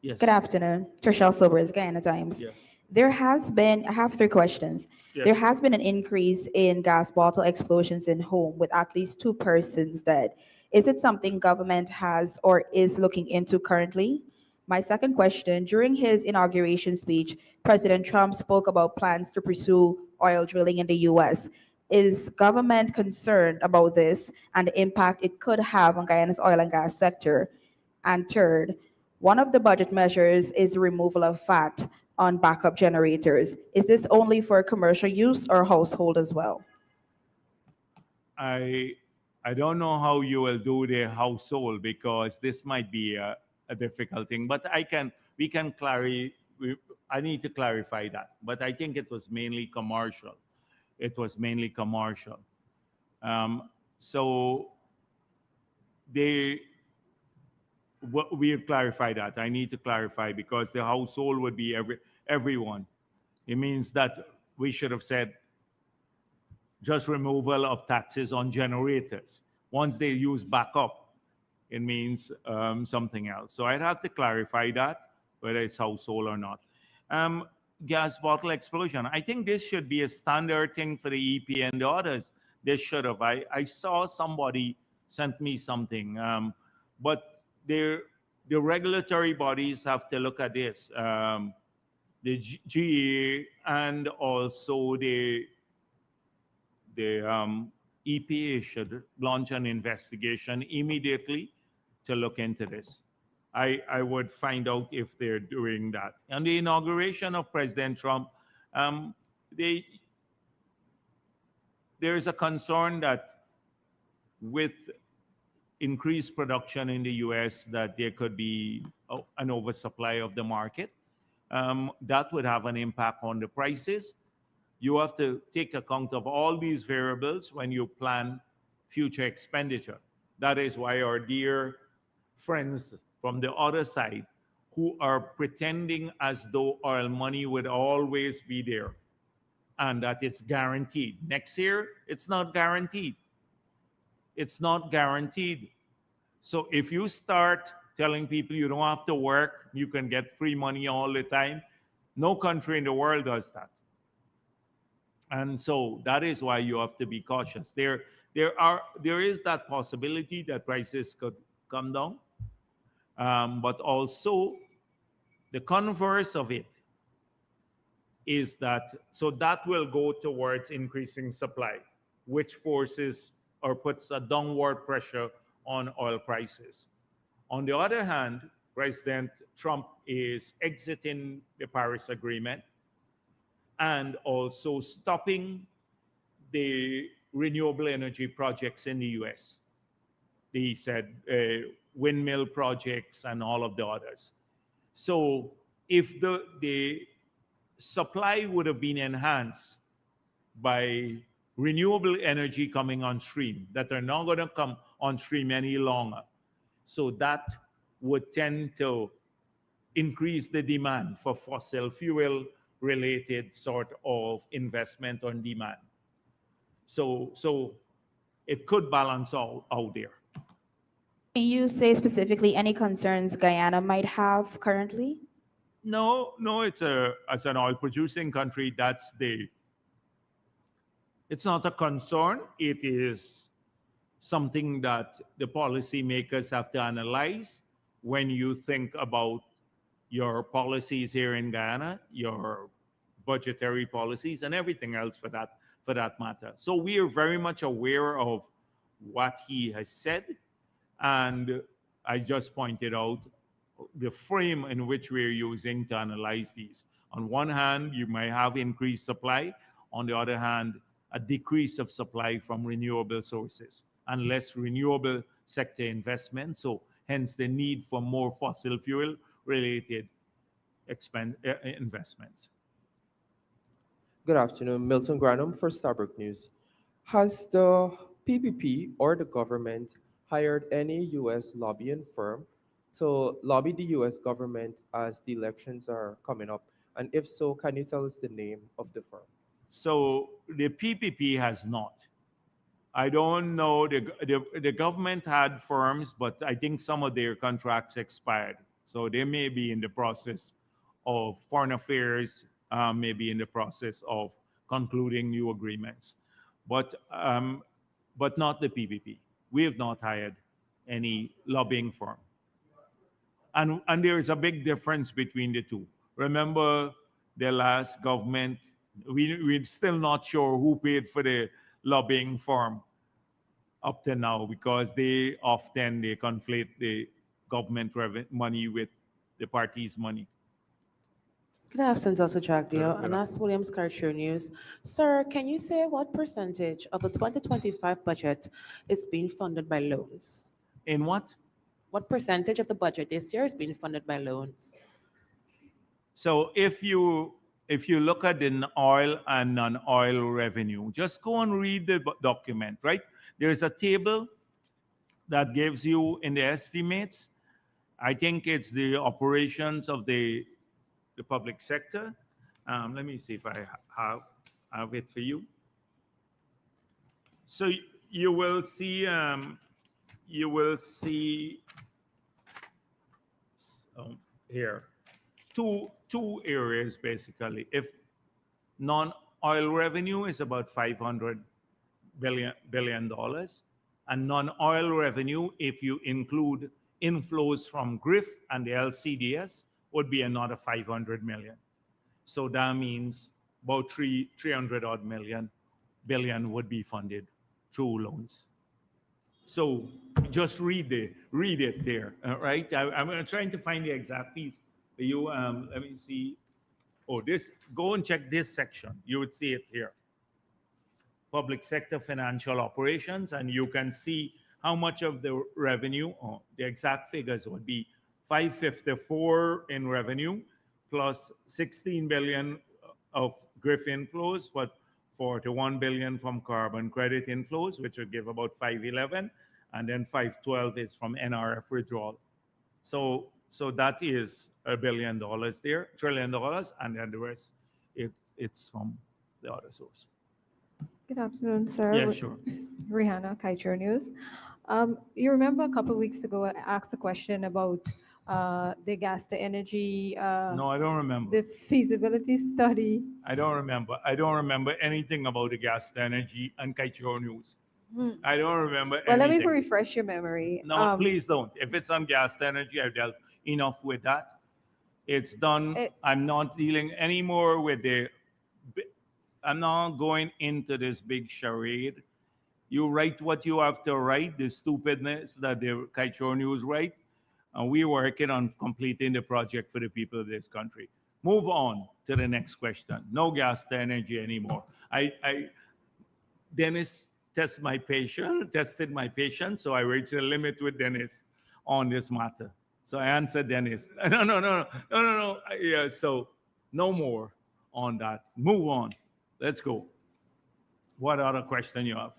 Yes. Good afternoon. Trishelle Silvers, Guyana Times. Yes. There has been, I have three questions. Yes. There has been an increase in gas bottle explosions in home with at least 2 persons dead. Is it something government has or is looking into currently? My second question, during his inauguration speech, President Trump spoke about plans to pursue oil drilling in the US. Is government concerned about this and the impact it could have on Guyana's oil and gas sector? And third, one of the budget measures is the removal of VAT on backup generators. Is this only for commercial use or household as well? I don't know how you will do the household because this might be a difficult thing, but I need to clarify that. But I think it was mainly commercial. It was mainly commercial. So we'll clarify that. I need to clarify because the household would be everyone. It means that we should have said just removal of taxes on generators. Once they use backup, it means something else. So I'd have to clarify that, whether it's household or not. Gas bottle explosion. I think this should be a standard thing for the EP and the others. They should have. I saw somebody sent me something, but the regulatory bodies have to look at this. The GE and also the EPA should launch an investigation immediately to look into this. I would find out if they're doing that. On the inauguration of President Trump, there is a concern that with increased production in the US that there could be an oversupply of the market. That would have an impact on the prices. You have to take account of all these variables when you plan future expenditure. That is why our dear friends from the other side who are pretending as though oil money would always be there and that it's guaranteed. Next year, it's not guaranteed. It's not guaranteed. So if you start telling people you don't have to work, you can get free money all the time, no country in the world does that. And so that is why you have to be cautious. There is that possibility that prices could come down, but also the converse of it is that, so that will go towards increasing supply, which forces or puts a downward pressure on oil prices. On the other hand, President Trump is exiting the Paris Agreement and also stopping the renewable energy projects in the US. He said windmill projects and all of the others. So if the supply would have been enhanced by renewable energy coming on stream that are not going to come on stream any longer, so that would tend to increase the demand for fossil fuel related sort of investment on demand. So it could balance out there. Can you say specifically any concerns Guyana might have currently? No, it's as an oil producing country, it's not a concern. It is something that the policymakers have to analyze when you think about your policies here in Guyana, your budgetary policies, and everything else for that matter. So we are very much aware of what he has said, and I just pointed out the frame in which we're using to analyze these. On one hand, you might have increased supply. On the other hand, a decrease of supply from renewable sources and less renewable sector investment. So hence the need for more fossil fuel related investments. Good afternoon, Milton Granum for Starbuck News. Has the PPP or the government hired any U.S. lobbying firm to lobby the U.S. government as the elections are coming up? And if so, can you tell us the name of the firm? So the PPP has not. I don't know. The government had firms, but I think some of their contracts expired. So they may be in the process of foreign affairs, maybe in the process of concluding new agreements, but not the PPP. We have not hired any lobbying firm, and there is a big difference between the two. Remember, the last government, we're still not sure who paid for the lobbying firm up to now, because they conflate the government money with the party's money. Good afternoon, Dr. Jagdeo, and that's Williams Culture News. Sir, can you say what percentage of the 2025 budget is being funded by loans? In what? What percentage of the budget this year is being funded by loans? So if you look at the oil and non-oil revenue, just go and read the document, right? There's a table that gives you in the estimates. I think it's the operations of the public sector. Let me see if I have it for you. So you will see here two areas basically. If non-oil revenue is about $500 billion, and non-oil revenue, if you include inflows from GRIF and the LCDS, would be another 500 million. So that means about 300 odd billion would be funded through loans. So just read it there, right? I'm trying to find the exact piece. You let me see. Oh, go and check this section. You would see it here. Public sector financial operations, and you can see how much of the revenue, the exact figures would be 554 in revenue plus 16 billion of GRIF inflows, but 41 billion from carbon credit inflows, which would give about 511, and then 512 is from NRF withdrawal. So that is $1 billion there, $1 trillion, and then the rest it's from the other source. Good afternoon, sir. Yeah, sure. Rihanna, Kaichur News. You remember a couple of weeks ago, I asked a question about the gas to energy. No, I don't remember. The feasibility study. I don't remember. I don't remember anything about the gas to energy and Kaichur News. I don't remember Well, anything. let me refresh your memory. No, please don't. If it's on gas to energy, I've dealt enough with that. It's done. I'm not dealing anymore with I'm not going into this big charade. You write what you have to write, the stupidness that the Kaichur News write, and we're working on completing the project for the people of this country. Move on to the next question. No gas to energy anymore. Dennis tested my patience, so I reached a limit with Dennis on this matter. So I answered Dennis. No. Yeah, so no more on that. Move on. Let's go. What other question you have?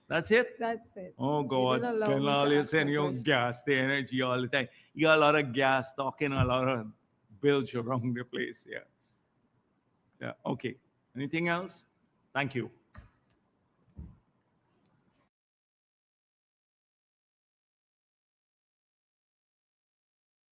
That's it? That's it. Oh, God. Can I listen to you gas, the energy all the time? You got a lot of gas talking, a lot of bilge around the place. Yeah. Okay. Anything else? Thank you.